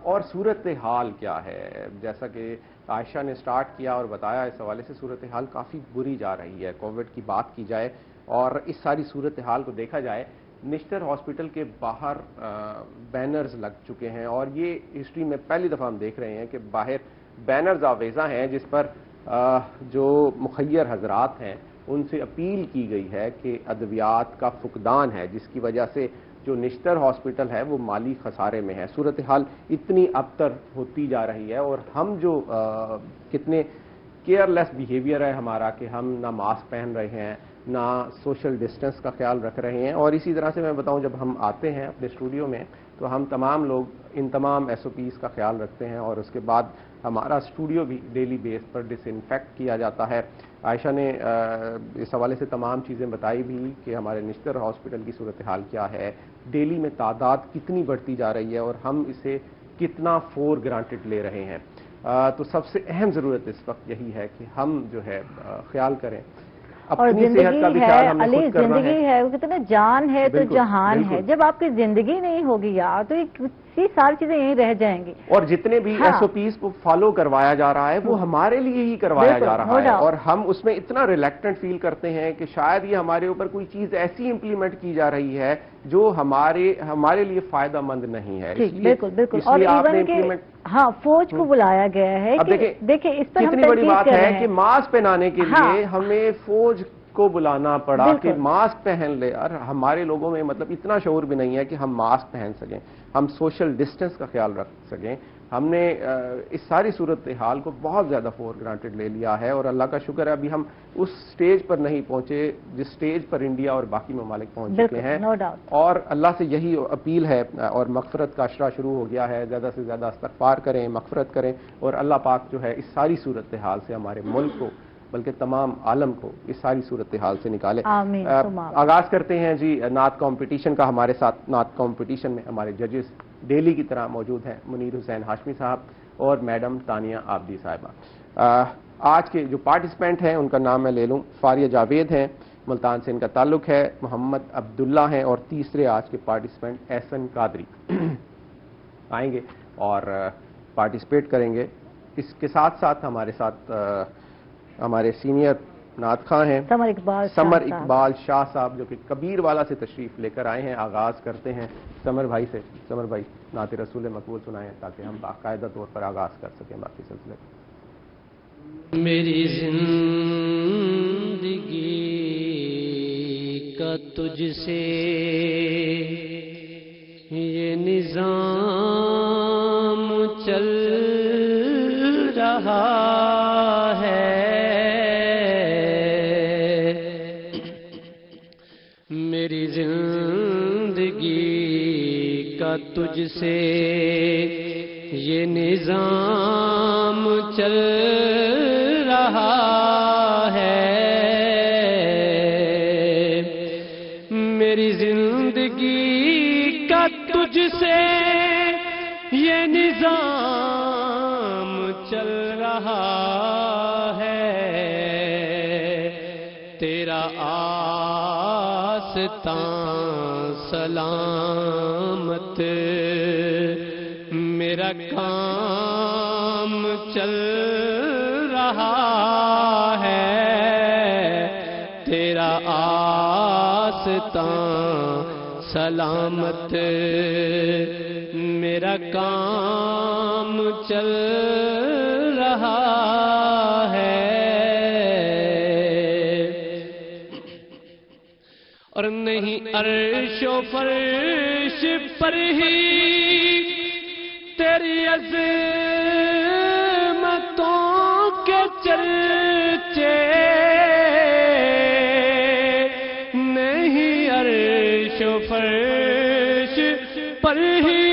اور صورتحال کیا ہے. جیسا کہ عائشہ نے سٹارٹ کیا اور بتایا، اس حوالے سے صورتحال کافی بری جا رہی ہے. کووڈ کی بات کی جائے اور اس ساری صورتحال کو دیکھا جائے، نشتر ہاسپٹل کے باہر بینرز لگ چکے ہیں، اور یہ ہسٹری میں پہلی دفعہ ہم دیکھ رہے ہیں کہ باہر بینرز آویزاں ہیں جس پر جو مخیر حضرات ہیں ان سے اپیل کی گئی ہے کہ ادویات کا فقدان ہے، جس کی وجہ سے جو نشتر ہاسپٹل ہے وہ مالی خسارے میں ہے. صورتحال اتنی ابتر ہوتی جا رہی ہے، اور ہم جو کتنے کیئر لیس بیہیویئر ہے ہمارا کہ ہم نہ ماسک پہن رہے ہیں، نہ سوشل ڈسٹنس کا خیال رکھ رہے ہیں. اور اسی طرح سے میں بتاؤں، جب ہم آتے ہیں اپنے اسٹوڈیو میں تو ہم تمام لوگ ان تمام ایس او پیز کا خیال رکھتے ہیں، اور اس کے بعد ہمارا اسٹوڈیو بھی ڈیلی بیس پر ڈس انفیکٹ کیا جاتا ہے. عائشہ نے اس حوالے سے تمام چیزیں بتائی بھی کہ ہمارے نشتر ہاسپٹل کی صورتحال کیا ہے، ڈیلی میں تعداد کتنی بڑھتی جا رہی ہے، اور ہم اسے کتنا فور گرانٹڈ لے رہے ہیں. تو سب سے اہم ضرورت اس وقت یہی ہے کہ ہم جو ہے خیال کریں اور اپنی صحت کا بھی خیال ہمیں علی خود کرنا زندگی ہے، وہ کہتے ہیں نا جان ہے تو جہان ہے. بالکل. جب آپ کی زندگی نہیں ہوگی یار تو یہ ساری چیزیں یہیں رہ جائیں گی. اور جتنے بھی ایس او پیز کو فالو کروایا جا رہا ہے وہ ہمارے لیے ہی کروایا جا رہا ہے، اور ہم اس میں اتنا ریلیکٹنٹ فیل کرتے ہیں کہ شاید یہ ہمارے اوپر کوئی چیز ایسی امپلیمنٹ کی جا رہی ہے جو ہمارے لیے فائدہ مند نہیں ہے. بالکل بالکل. اور ایون کہ ہاں فوج کو بلایا گیا ہے. دیکھیں اس پر کتنی بڑی بات ہے کہ ماسک پہنانے کے لیے ہمیں فوج کو بلانا پڑا کہ ماسک پہن لے. اور ہمارے لوگوں میں مطلب اتنا شعور بھی نہیں ہے کہ ہم ماسک پہن سکیں، ہم سوشل ڈسٹنس کا خیال رکھ سکیں. ہم نے اس ساری صورتحال کو بہت زیادہ فور گرانٹڈ لے لیا ہے، اور اللہ کا شکر ہے ابھی ہم اس سٹیج پر نہیں پہنچے جس سٹیج پر انڈیا اور باقی ممالک پہنچ چکے ہیں. اور اللہ سے یہی اپیل ہے، اور مغفرت کا اشرا شروع ہو گیا ہے. زیادہ سے زیادہ استغفار کریں، مغفرت کریں، اور اللہ پاک جو ہے اس ساری صورتحال سے ہمارے ملک کو بلکہ تمام عالم کو اس ساری صورتحال سے نکالے. آغاز کرتے ہیں جی نعت کمپٹیشن کا. ہمارے ساتھ نعت کمپٹیشن میں ہمارے ججز ڈیلی کی طرح موجود ہیں منیر حسین ہاشمی صاحب اور میڈم تانیہ عابدی صاحبہ. آج کے جو پارٹیسپینٹ ہیں ان کا نام میں لے لوں. فاریہ جاوید ہیں، ملتان سے ان کا تعلق ہے. محمد عبداللہ ہیں، اور تیسرے آج کے پارٹیسپینٹ احسن قادری آئیں گے اور پارٹیسپیٹ کریں گے. اس کے ساتھ ساتھ ہمارے ساتھ ہمارے سینئر نعت خواں ہیں سمر اقبال شاہ صاحب، جو کہ کبیر والا سے تشریف لے کر آئے ہیں. آغاز کرتے ہیں سمر بھائی سے. سمر بھائی نعت رسول مقبول سنائیں تاکہ ہم باقاعدہ طور پر آغاز کر سکیں باقی سلسلے. میری زندگی کا تجھ سے یہ نظام چل رہا ہے میری زندگی کا تجھ سے یہ نظام چل رہا ہے میری زندگی کا تجھ سے یہ نظام چل رہا ہے تیرا آستان سلامت میرا کام چل رہا ہے تیرا آستان سلامت میرا کام چل رہا ہے اور نہیں عرش و فرش پر ہی تیری عظمتوں کے چرچے نہیں عرش و فرش پر ہی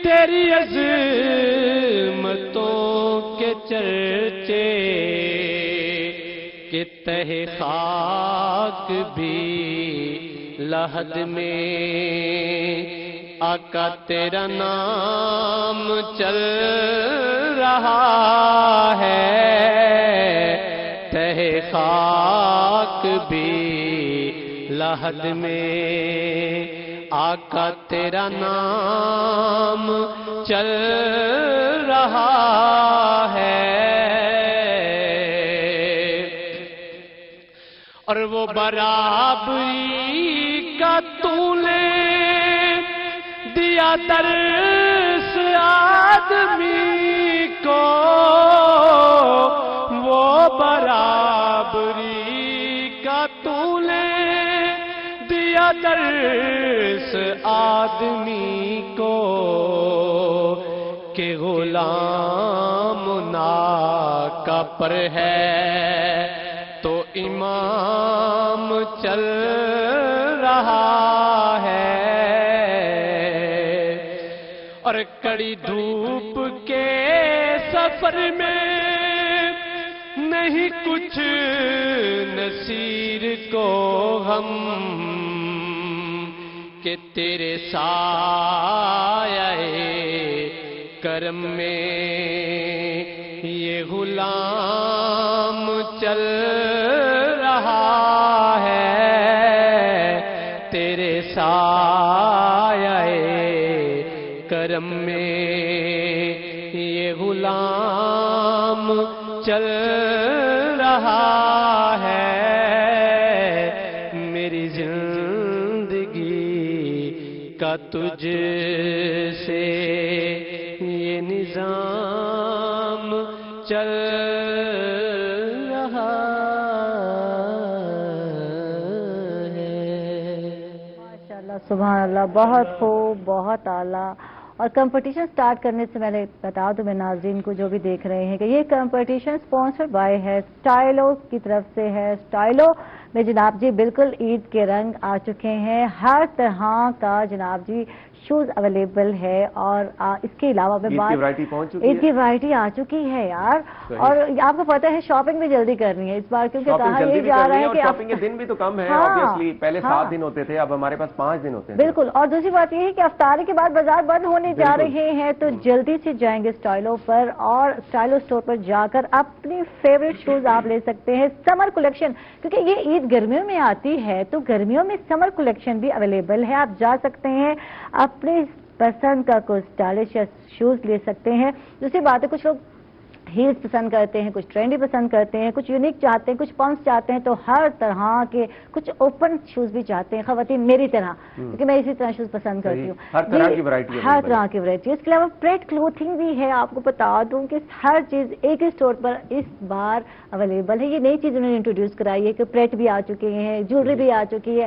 تیری عظمتوں کے چرچے کہ تہ خاک بھی لحد میں آقا تیرا نام چل رہا ہے تہ خاک بھی لحد میں آقا تیرا نام چل رہا ہے اور وہ برابری کا تو نے دیا درس آدمی کو وہ برابری کا تو نے دیا درس آدمی کو کہ غلام ناکا پر ہے تو امام چل رہا ہے اور کڑی دھوپ کے سفر میں نہیں کچھ نصیر کو غم کہ تیرے سایہ کرم میں یہ غلام چل رہا ہے تیرے سایہ کرم میں یہ غلام چل رہا ہے میری زندگی کا تجھ سے یہ نظام چل رہا ہے ماشاءاللہ سبحان اللہ بہت خوب بہت اعلیٰ اور کمپٹیشن سٹارٹ کرنے سے میں بتا دوں میں ناظرین کو جو بھی دیکھ رہے ہیں کہ یہ کمپٹیشن سپانسر بائی ہے سٹائلو کی طرف سے ہے سٹائلو میں جناب جی بالکل عید کے رنگ آ چکے ہیں ہر طرح کا جناب جی شوز اویلیبل ہے اور اس کے علاوہ میں بات عید کی ورائٹی آ چکی ہے یار اور آپ کو پتہ ہے شاپنگ بھی جلدی کرنی ہے اس بار کیونکہ کہا یہ جا رہا ہے کہ شاپنگ کے دن بھی تو کم ہے obviously پہلے 7 دن ہوتے تھے اب ہمارے پاس 5 دن ہوتے ہیں بالکل اور دوسری بات یہ ہے کہ افطاری کے بعد بازار بند ہونے جا رہے ہیں تو جلدی سے جائیں گے سٹائلو پر اور سٹائلو سٹور پر جا کر اپنی فیوریٹ شوز آپ لے سکتے ہیں سمر کلیکشن کیونکہ یہ عید گرمیوں میں آتی ہے تو گرمیوں میں سمر کلیکشن بھی اویلیبل ہے آپ جا سکتے ہیں اپنی پسند کا کوئی اسٹائلش یا شوز لے سکتے ہیں دوسری بات ہے کچھ لوگ ہیلز پسند کرتے ہیں کچھ ٹرینڈی پسند کرتے ہیں کچھ یونیک چاہتے ہیں کچھ پمپس چاہتے ہیں تو ہر طرح کے کچھ اوپن شوز بھی چاہتے ہیں خواتین میری طرح کیونکہ میں اسی طرح شوز پسند کرتی ہوں ہر طرح کی ورائٹی ہر طرح کی ورائٹی اس کے علاوہ پریٹ کلوتھنگ بھی ہے آپ کو بتا دوں کہ ہر چیز ایک ہی اسٹور پر اس بار اویلیبل ہے یہ نئی چیز انہوں نے انٹروڈیوس کرائی ہے کہ پریٹ بھی آ چکے ہیں جویلری بھی آ چکی ہے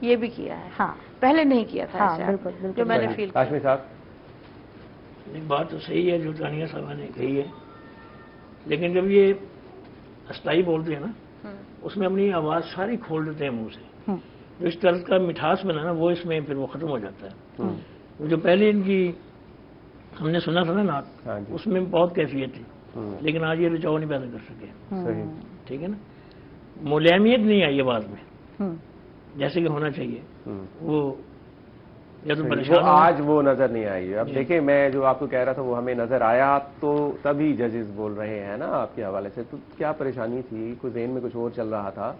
یہ بھی کیا ہے. ہاں پہلے نہیں کیا تھا ہاں ایسے بالکل بالکل جو میں نے فیل کیا. ہاشمی صاحب نہیں بات تو صحیح ہے جو تانیہ صاحبہ نے کہی ہے، لیکن جب یہ استائی بولتے ہیں نا اس میں اپنی آواز ساری کھول دیتے ہیں منہ سے، جو اس طرز کا مٹھاس بنا نا وہ اس میں پھر وہ ختم ہو جاتا ہے. جو پہلے ان کی ہم نے سنا تھا نا نعت، اس میں بہت کیفیت تھی، لیکن آج یہ رچاؤ نہیں پیدا کر سکے. ٹھیک ہے نا، ملائمیت نہیں آئی آواز میں جیسے کہ ہونا چاہیے. وہ یا تو وہ پریشان آج وہ نظر نہیں آئی. اب دیکھیں میں جو آپ کو کہہ رہا تھا وہ ہمیں نظر آیا تو تبھی ججز بول رہے ہیں نا آپ کے حوالے سے. تو کیا پریشانی تھی؟ کوئی ذہن میں کچھ اور چل رہا تھا؟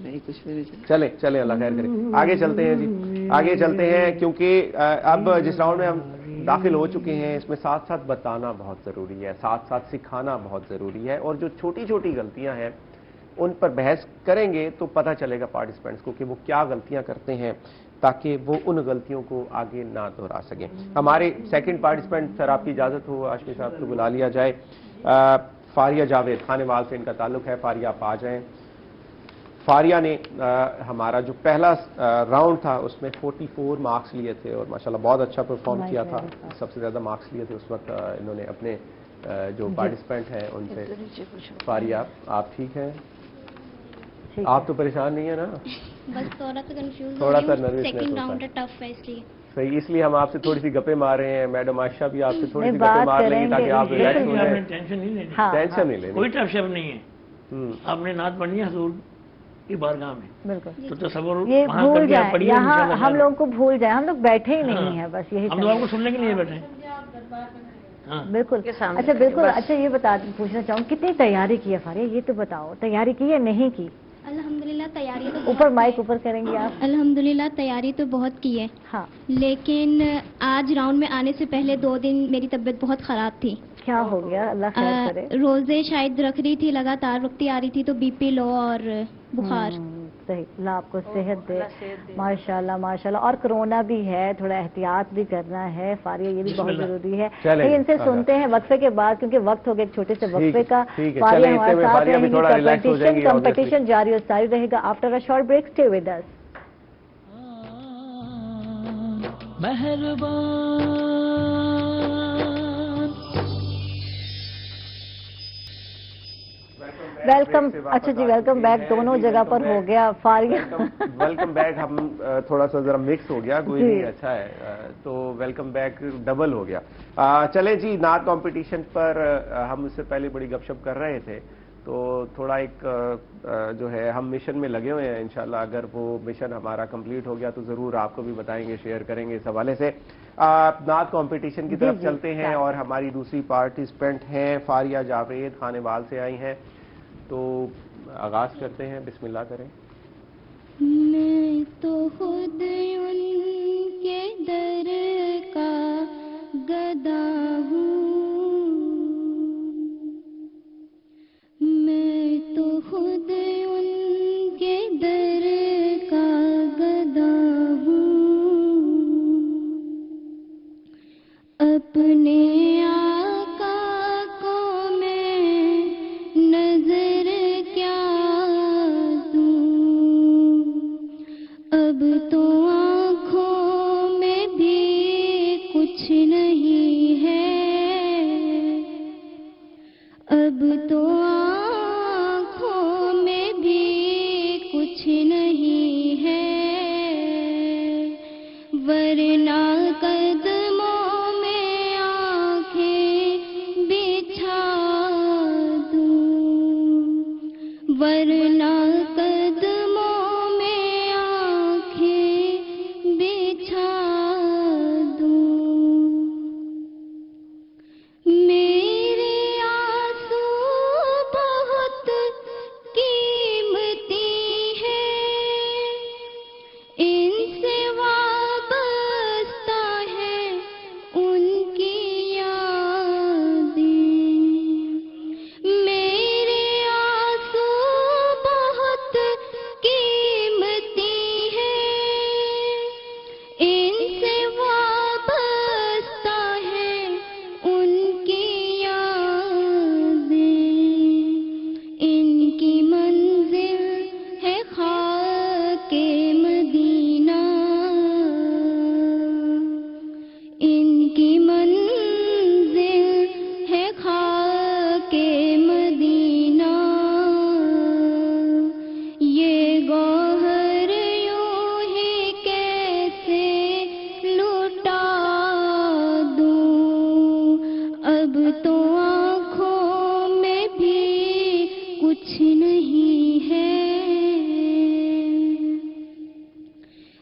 نہیں کچھ بھی نہیں. چلیں اللہ خیر کرے. آگے چلتے ہیں جی، آگے چلتے ہیں کیونکہ اب جس راؤنڈ میں ہم داخل ہو چکے ہیں اس میں ساتھ ساتھ بتانا بہت ضروری ہے، ساتھ ساتھ سکھانا بہت ضروری ہے، اور جو چھوٹی چھوٹی غلطیاں ہیں ان پر بحث کریں گے تو پتہ چلے گا پارٹیسپینٹس کو کہ وہ کیا غلطیاں کرتے ہیں تاکہ وہ ان غلطیوں کو آگے نہ دہرا سکیں. ہمارے سیکنڈ پارٹیسپینٹ سر آپ کی اجازت ہو ہاشمی صاحب کو بلا لیا جائے. فاریہ جاوید، خانے وال سے ان کا تعلق ہے. فاریہ آپ آ جائیں. فاریہ نے ہمارا جو پہلا راؤنڈ تھا اس میں 44 مارکس لیے تھے اور ماشاءاللہ بہت اچھا پرفارم کیا تھا. سب سے زیادہ مارکس لیے تھے اس وقت انہوں نے اپنے جو پارٹیسپینٹ ہیں ان سے. فاریہ آپ ٹھیک ہیں؟ آپ تو پریشان نہیں ہیں نا؟ بس تھوڑا سا کنفیوز تھوڑا سا سیکنڈ راؤنڈ ٹف ہے اس لیے. صحیح، اس لیے ہم آپ سے تھوڑی سی گپیں مار رہے ہیں. میڈم عائشہ بھی آپ سے تھوڑی سی گپیں مار لیں گی تاکہ آپ ریلیکس ہو جائیں. ٹینشن نہیں لینی، ٹینشن نہیں لینی. کوئی ٹینشن نہیں ہے. آپ نے نعت پڑھنی ہے حضور کی بارگاہ میں، بالکل تو تصور یہ وہاں بھول کر کے آپ جائیں، پڑھیے. یہاں ہم لوگوں کو بھول جائیں، ہم لوگ بیٹھے ہی نہیں ہیں بس یہی ہم لوگوں کو سننے کے لیے بیٹھے ہیں. بالکل. اچھا بالکل. اچھا یہ پوچھنا چاہوں کتنی تیاری کی ہے فاریہ؟ یہ تو بتاؤ تیاری کی یا نہیں کی؟ الحمدللہ تیاری تو اوپر مائک اوپر کریں گے آپ. الحمدللہ تیاری تو بہت کی ہے. ہاں لیکن آج راؤنڈ میں آنے سے پہلے 2 دن میری طبیعت بہت خراب تھی. کیا ہو گیا؟ اللہ خیر کرے. روزے شاید رکھ رہی تھی، لگاتار رکتی آ رہی تھی، تو بی پی لو اور بخار. صحیح، اللہ آپ کو صحت دے. ماشاءاللہ ماشاءاللہ. اور کرونا بھی ہے، تھوڑا احتیاط بھی کرنا ہے فاریہ، یہ بھی بہت ضروری ہے. لیکن ان سے سنتے ہیں وقفے کے بعد، کیونکہ وقت ہو گیا ایک چھوٹے سے وقفے کا. فاریہ ہمارے ساتھ رہیں گی. کمپٹیشن جاری اور ساری رہے گا. After a short break stay with us. Mehrban welcome. اچھا جی ویلکم بیک دونوں جگہ پر ہو گیا. Faria welcome back. ہم تھوڑا سا ذرا مکس ہو گیا، کوئی نہیں، اچھا ہے. تو ویلکم بیک ڈبل ہو گیا. چلیں جی، نعت کمپٹیشن پر ہم اس سے پہلے بڑی گپ شپ کر رہے تھے تو تھوڑا ایک جو ہے ہم مشن میں لگے ہوئے ہیں. انشاءاللہ اگر وہ مشن ہمارا کمپلیٹ ہو گیا تو ضرور آپ کو بھی بتائیں گے، شیئر کریں گے. اس حوالے سے نعت کمپٹیشن کی طرف چلتے ہیں اور ہماری دوسری پارٹیسپینٹ ہیں فاریہ جاوید، خانے وال سے آئی ہیں. تو آغاز کرتے ہیں، بسم اللہ کریں. میں تو خود ان کے در کا گدا ہوں، میں تو خود ان کے در کا گدا ہوں، اپنے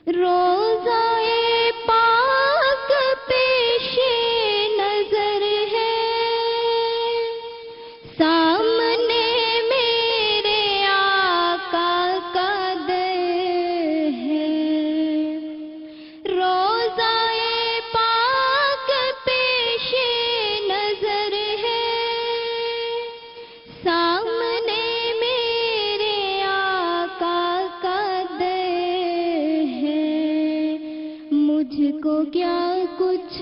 روزائے پاک پیش نظر ہے، سامنے میرے آقا کا در ہے، روزائے پاک پیش نظر ہے، سامنے میرے آقا کا در ہے، مجھ کو کیا کچھ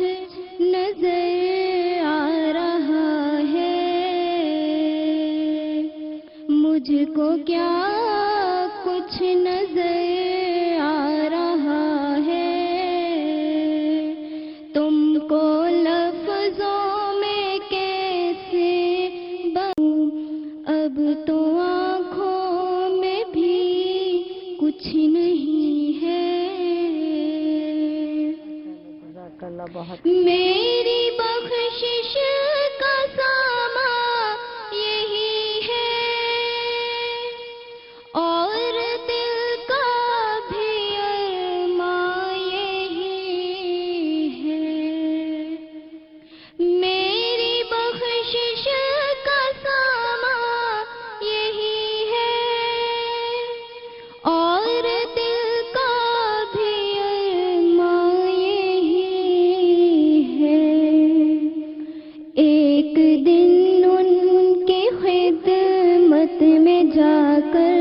نظر آ رہا ہے، مجھ کو کیا کچھ نظر آ رہا ہے، تم کو لفظوں میں کیسے بتاؤں، اب تو آنکھوں میں بھی کچھ نہیں ہے، جزاک اللہ بہت میری بخشش کا سامان یہی ہے، اور دل کا بھی ارمان یہی ہے، میری بخشش کا سامان یہی ہے، اور دل کا بھی ارمان یہی ہے، ایک دن ان کی خدمت میں جا کر،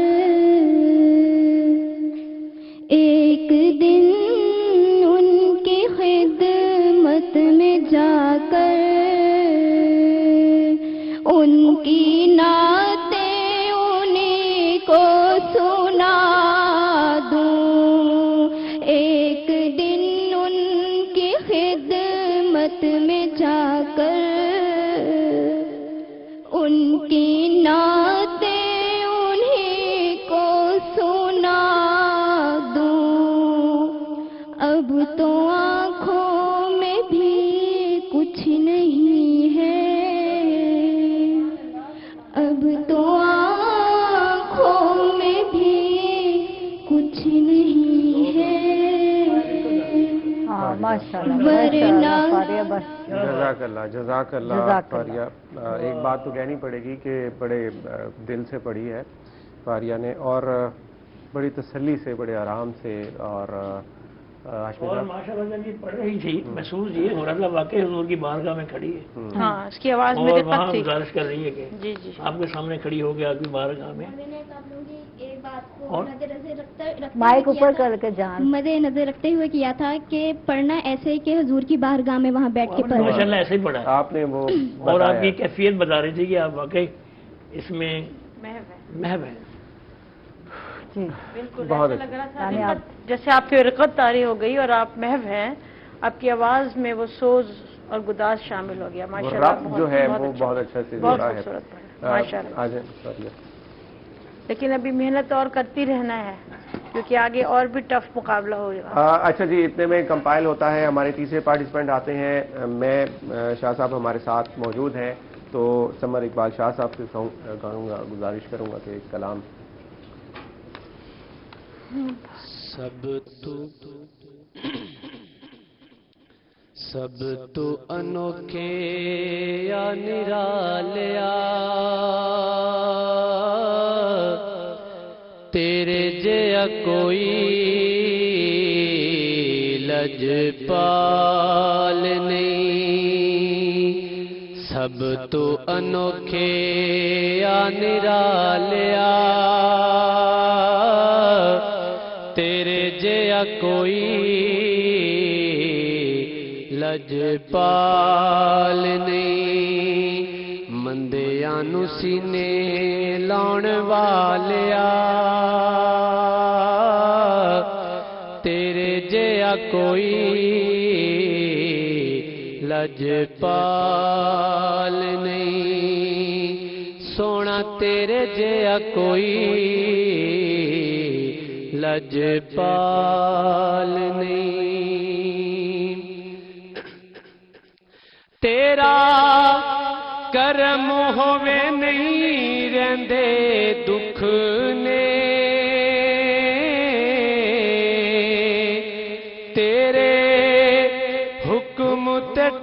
ایک دن ان کی خدمت میں جا کر، ان کی نعتیں انہیں کو سنا دوں، ایک دن ان کی خدمت میں جا کر، ان کی نعتیں انہیں کو سنا دوں، اب تو آنکھوں میں بھی کچھ نہیں ہے، اب تو آنکھوں میں بھی کچھ نہیں ہے، ہاں ماشاء اللہ ورنہ فاریہ بس جزاک اللہ جزاک فاریہ۔ ایک بات تو کہنی پڑے گی کہ بڑے دل سے پڑھی ہے فاریہ نے، اور بڑی تسلی سے، بڑے آرام سے، اور ہاشمی اور صاحب ماشاء اللہ جب یہ پڑھ رہی تھی محسوس یہ ہو رہا تھا واقعی حضور کی بارگاہ میں کھڑی ہے، ہاں اس کی آواز میں اور دقت وہاں تھی، گزارش کر رہی ہے کہ جی جی آپ کے سامنے کھڑی ہو گیا آپ کی بارگاہ میں، میں نے آپ لوگوں کی ایک بات کو اور نظر رکھتے مائک اوپر کر کے جان مد نظر رکھتے ہوئے کیا تھا کہ پڑھنا ایسے ہی کہ حضور کی بارگاہ میں وہاں بیٹھ کے ماشاء پڑھنا، اللہ ایسے ہی پڑھا ہے، آپ نے وہ اور آپ بتایا۔ کی کیفیت بتا رہی تھی کہ آپ واقعی اس میں محو ہے، محو ہیں۔ جی بالکل بہت ایسا لگ رہا تھا یعنی رقت، جیسے آپ کی رقت طاری ہو گئی اور آپ محو ہیں، آپ کی آواز میں وہ سوز اور گداز شامل ہو گیا، وہ ماشاء اللہ رب جو ہے وہ اچھا، بہت اچھا سے بہت جوڑا ہے۔ خوبصورت پڑھا، ماشاء اللہ، آ جائیں فاریہ۔ لیکن ابھی محنت اور کرتی رہنا ہے کیونکہ آگے اور بھی ٹف مقابلہ ہوگا۔ اچھا جی، اتنے میں کمپائل ہوتا ہے، ہمارے تیسرے پارٹیسپینٹ آتے ہیں، میں شاہ صاحب ہمارے ساتھ موجود ہیں، تو سمر اقبال شاہ صاحب سے کہوں گا، گزارش کروں گا کہ ایک کلام۔ سب تو انوکھے یا نرالیا تیرے جیا کوئی لجپال نہیں، سب تو انوکھے یا نرالیا تیرے جیا کوئی لجپال نہیں، مندیاں نو سینے لاؤن والیا تیرے جیا کوئی لجپال نہیں، سونا تیرے جیا کوئی لجپال نہیں، تیرا کرم ہووے نہیں رہندے دکھ نے،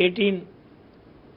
18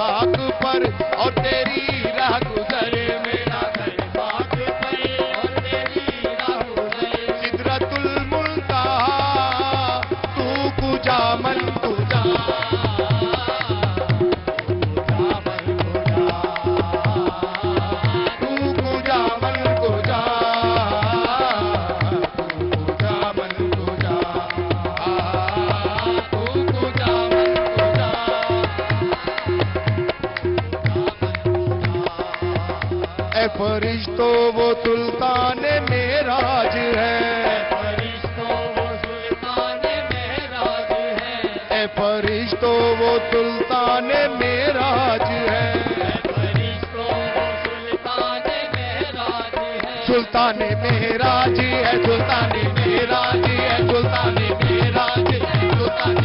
خاک پر اور تیری راہ گزر میرا گھر خاک پر اور تیری راہ گزر سدرت المنتہا تو کجا من کجا فرشتوں وہ سلطان معراج ہے فرشتوں وہ سلطان معراج ہے اے فرشتوں وہ سلطان معراج ہے فرشتوں وہ سلطان معراج ہے سلطان معراج ہے سلطان معراج ہے سلطان معراج ہے سلطان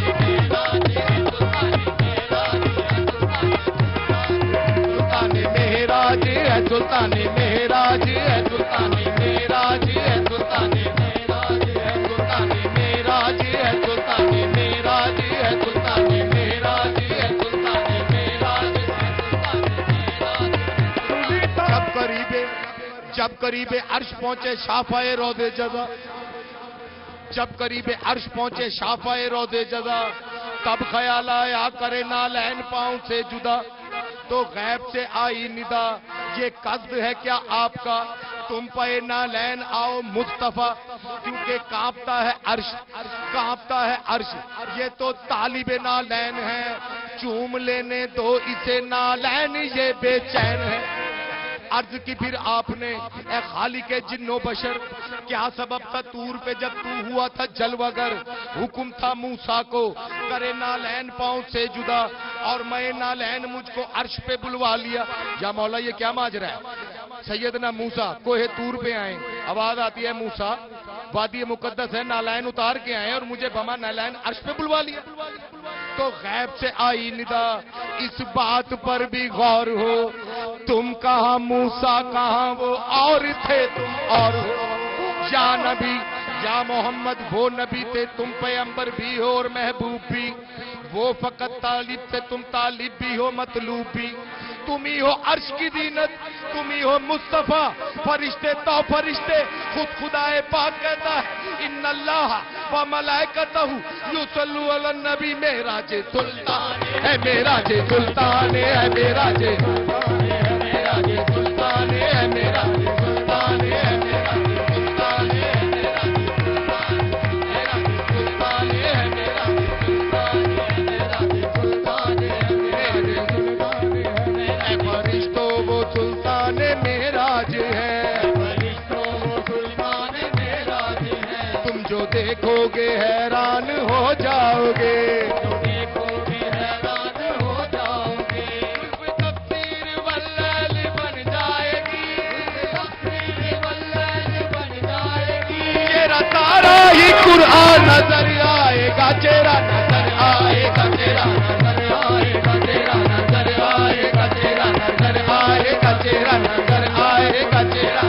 معراج ہے سلطان معراج ہے سلطان معراج ہے سلطان معراج ہے سلطان معراج ہے سلطان معراج ہے سلطان معراج ہے سلطان معراج ہے جب قریب عرش پہنچے شافائے روضے جزا جب قریب عرش پہنچے شافائے روضے جزا تب خیال آیا کرے نالین پاؤں سے جدا تو غیب سے آئی ندا یہ قصد ہے کیا آپ کا تم پہ نالین آؤ مصطفیٰ کیونکہ کانپتا ہے عرش کانپتا ہے عرش یہ تو طالب نالین ہے چوم لینے دو اسے نالین یہ بے چین ہے عرض کی پھر آپ نے اے خالق جن و بشر کیا سبب تھا طور پہ جب تو ہوا تھا جلوگر حکم تھا موسیٰ کو کرے نالین پاؤں سے جدا اور میں نالین مجھ کو عرش پہ بلوا لیا یا مولا یہ کیا ماجرا ہے سیدنا موسیٰ کوہ طور پہ آئیں آواز آتی ہے موسیٰ وادی مقدس ہے نالین اتار کے آئیں اور مجھے بما نالین عرش پہ بلوا لیا تو غیب سے آئی ندا اس بات پر بھی غور ہو تم کہاں موسیٰ کہاں وہ اور تھے تم اور ہو یا نبی یا محمد وہ نبی تھے تم پیغمبر بھی ہو اور محبوب بھی وہ فقط طالب تھے تم طالب بھی ہو مطلوب بھی تم ہی ہو عرش کی زینت تم ہی ہو مصطفیٰ فرشتے تو فرشتے خود خدائے پاک کہتا ہے ان اللہ و ملائکتہ یصلون علی النبی معراج سلطان ہے معراج سلطان ہے معراج سلطان ہے معراج سلطان ہے معراج سلطان ہے دیکھو گے حیران ہو جاؤ گے دیکھو گے حیران ہو جاؤ گے تفسیر واللیل بن جائے گی تفسیر واللیل بن جائے گی تیرا تارا ہی قرآن نظر آئے گا تیرا نظر آئے گا تیرا نظر آئے گا تیرا نظر آئے گا تیرا نظر آئے گا تیرا نظر آئے گا تیرا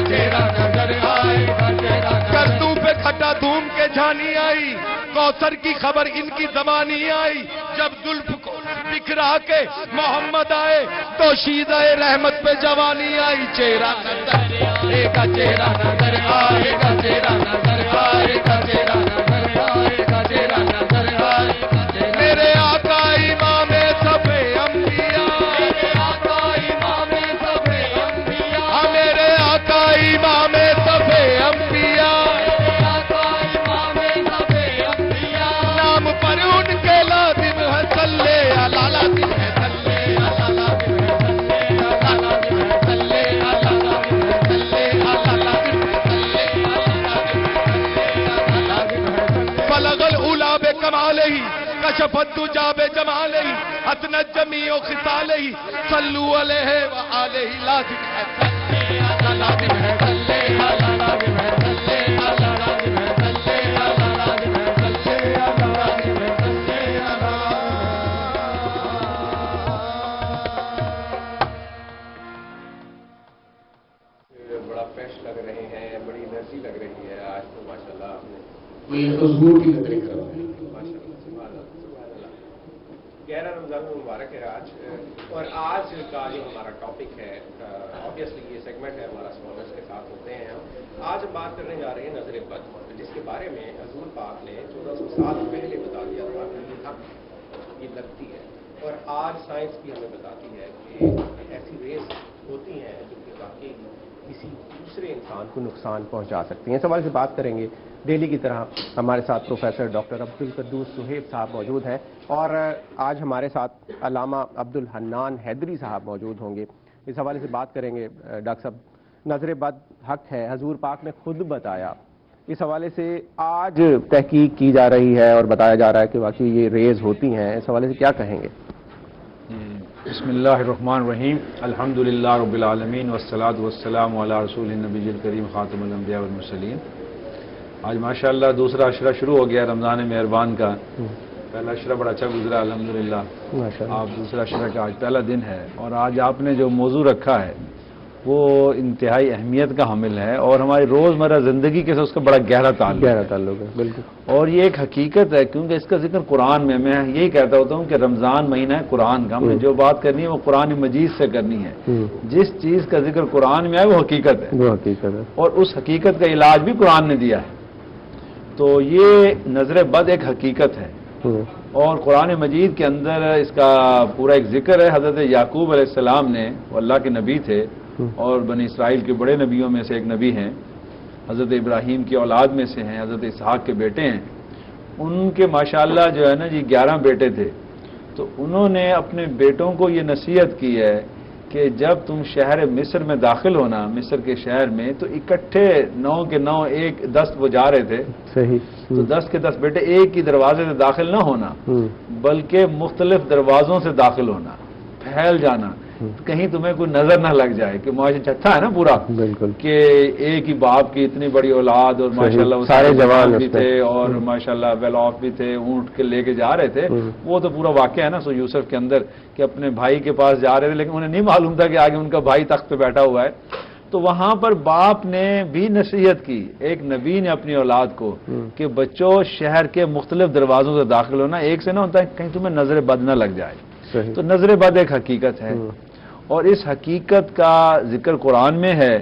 تیرا نظر آئے گا تیرا کردو پہ کھٹا دھوم کے جھانی آئی کوثر کی خبر ان کی زبانی آئی جب زلف کو بکھرا کے محمد آئے تو شیدہ رحمت پہ جوانی آئی چہرہ نظر آئے گا چہرہ نظر آئے گا چہرہ نظر آئے گا چہرہ نظر آئے گا چہرہ نظر آئے گا میرے آقا امام سب انبیاء میرے آقا امام سب انبیاء میرے آقا امام سب انبیاء نام پر ان کے لازم ہے صلی اللہ لازم ہے صلی اللہ لازم ہے صلی اللہ لازم ہے صلی اللہ لازم ہے بلغ العلا بکمالہ کشف الدجى بجمالہ حسنت جمیع خصالہ صلوا علیہ وآلہ لازم ہے صلی اللہ لازم ہے صلی اللہ لازم ہے صلی اللہ لازم ہے صلی اللہ لازم ہے صلی اللہ لازم ہے صلی اللہ بڑا فریش لگ رہے ہیں بڑی انرجی لگ رہی ہے آج تو ماشاءاللہ آپ نے مجھے مضبوط کی لگ رہی ہے 11 رمضان المبارک ہے آج، اور آج کا جو ہمارا ٹاپک ہے، آبویسلی یہ سیگمنٹ ہے ہمارا اسکالرس کے ساتھ ہوتے ہیں ہم آج بات کرنے جا رہے ہیں نظر بد، جس کے بارے میں حضور پاک نے 1400 سال پہلے بتا دیا تھا کہ یہ حق یہ لگتی ہے، اور آج سائنس بھی ہمیں بتاتی ہے کہ ایسی ریز ہوتی ہیں جو کہ واقعی کسی دوسرے انسان کو نقصان پہنچا سکتی ہیں۔ اس حوالے سے بات کریں گے۔ ڈیلی کی طرح ہمارے ساتھ پروفیسر ڈاکٹر عبدالقدوس صہیب صاحب موجود ہیں، اور آج ہمارے ساتھ علامہ عبدالحنان حیدری صاحب موجود ہوں گے۔ اس حوالے سے بات کریں گے۔ ڈاکٹر صاحب، نظر بد حق ہے، حضور پاک نے خود بتایا، اس حوالے سے آج تحقیق کی جا رہی ہے اور بتایا جا رہا ہے کہ واقعی یہ ریز ہوتی ہیں، اس حوالے سے کیا کہیں گے؟ بسم اللہ الرحمن الرحیم، الحمدللہ رب العالمین والصلاة والسلام علی رسول النبی الکریم خاتم الانبیاء والمرسلین۔ آج ماشاءاللہ دوسرا عشرہ شروع ہو گیا رمضان مہربان کا۔ پہلا عشرہ بڑا اچھا گزرا الحمدللہ، آپ دوسرا عشرہ کا آج پہلا دن ہے، اور آج آپ نے جو موضوع رکھا ہے وہ انتہائی اہمیت کا حامل ہے، اور ہماری روزمرہ زندگی کے ساتھ اس کا بڑا گہرا تعلق ہے۔ بالکل، اور یہ ایک حقیقت ہے، کیونکہ اس کا ذکر قرآن میں یہی کہتا ہوتا ہوں کہ رمضان مہینہ ہے قرآن کا، ہم نے جو بات کرنی ہے وہ قرآن مجید سے کرنی ہے۔ جس چیز کا ذکر قرآن میں ہے وہ حقیقت ہے، اور اس حقیقت کا علاج بھی قرآن نے دیا ہے۔ تو یہ نظر بد ایک حقیقت ہے، اور قرآن مجید کے اندر اس کا پورا ایک ذکر ہے۔ حضرت یعقوب علیہ السلام نے، وہ اللہ کے نبی تھے اور بنی اسرائیل کے بڑے نبیوں میں سے ایک نبی ہیں، حضرت ابراہیم کی اولاد میں سے ہیں، حضرت اسحاق کے بیٹے ہیں۔ ان کے ماشاءاللہ جو ہے نا جی 11 بیٹے تھے، تو انہوں نے اپنے بیٹوں کو یہ نصیحت کی ہے کہ جب تم شہر مصر میں داخل ہونا، مصر کے شہر میں، تو اکٹھے 9 کے 9 10 وہ جا رہے تھے، تو 10 کے 10 بیٹے ایک ہی دروازے سے داخل نہ ہونا، بلکہ مختلف دروازوں سے داخل ہونا، پھیل جانا، کہیں تمہیں کوئی نظر نہ لگ جائے کہ معاشرہ چھٹا ہے نا پورا، بالکل، کہ ایک ہی باپ کی اتنی بڑی اولاد، اور ماشاءاللہ وہ سارے جوان بھی تھے، اور ماشاءاللہ ویل آف بھی تھے، اونٹ کے لے کے جا رہے تھے۔ وہ تو پورا واقعہ ہے نا سو یوسف کے اندر، کہ اپنے بھائی کے پاس جا رہے تھے، لیکن انہیں نہیں معلوم تھا کہ آگے ان کا بھائی تخت پہ بیٹھا ہوا ہے۔ تو وہاں پر باپ نے بھی نصیحت کی، ایک نبی نے اپنی اولاد کو، کہ بچوں شہر کے مختلف دروازوں سے داخل ہونا، ایک سے نہ ہوتا ہے کہیں تمہیں نظر بد نہ لگ جائے۔ تو نظر بد ایک حقیقت ہے، اور اس حقیقت کا ذکر قرآن میں ہے،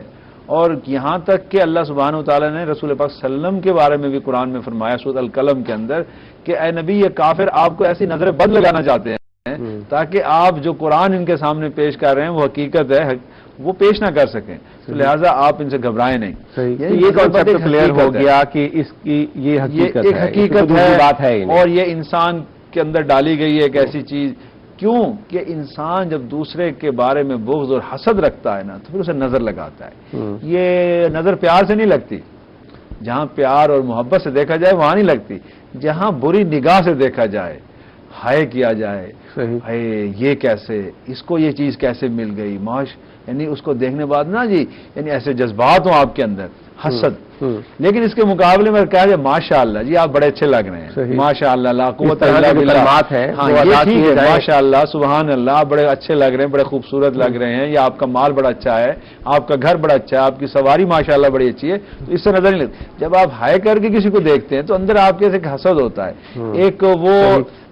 اور یہاں تک کہ اللہ سبحانہ وتعالی نے رسول پاک صلی اللہ علیہ وسلم کے بارے میں بھی قرآن میں فرمایا سورۃ القلم کے اندر کہ اے نبی یہ کافر آپ کو ایسی نظر بد لگانا چاہتے ہیں تاکہ آپ جو قرآن ان کے سامنے پیش کر رہے ہیں وہ حقیقت ہے، وہ پیش نہ کر سکیں، تو لہٰذا آپ ان سے گھبرائیں نہیں۔ یہ کانسیپٹ کلیئر ہو گیا کہ اس کی یہ حقیقت ہے، اور یہ انسان کے اندر ڈالی گئی ہے ایک ایسی چیز۔ کیوں کہ انسان جب دوسرے کے بارے میں بغض اور حسد رکھتا ہے نا تو پھر اسے نظر لگاتا ہے۔ یہ نظر پیار سے نہیں لگتی، جہاں پیار اور محبت سے دیکھا جائے وہاں نہیں لگتی، جہاں بری نگاہ سے دیکھا جائے، ہائے کیا جائے، ہائے یہ کیسے، اس کو یہ چیز کیسے مل گئی، معاش، یعنی اس کو دیکھنے بعد نا جی یعنی ایسے جذبات ہوں آپ کے اندر، حسد۔ لیکن اس کے مقابلے میں کہا جائے ماشاءاللہ جی آپ بڑے اچھے لگ رہے ہیں، ماشاءاللہ لا قوت الا باللہ، ہاں یہ ٹھیک ہے، ماشاءاللہ سبحان اللہ آپ بڑے اچھے لگ رہے ہیں، بڑے خوبصورت لگ رہے ہیں، یا آپ کا مال بڑا اچھا ہے، آپ کا گھر بڑا اچھا ہے، آپ کی سواری ماشاءاللہ بڑی اچھی ہے، تو اس سے نظر نہیں لگتی۔ جب آپ ہائے کر کے کسی کو دیکھتے ہیں تو اندر آپ کے ایک حسد ہوتا ہے، ایک وہ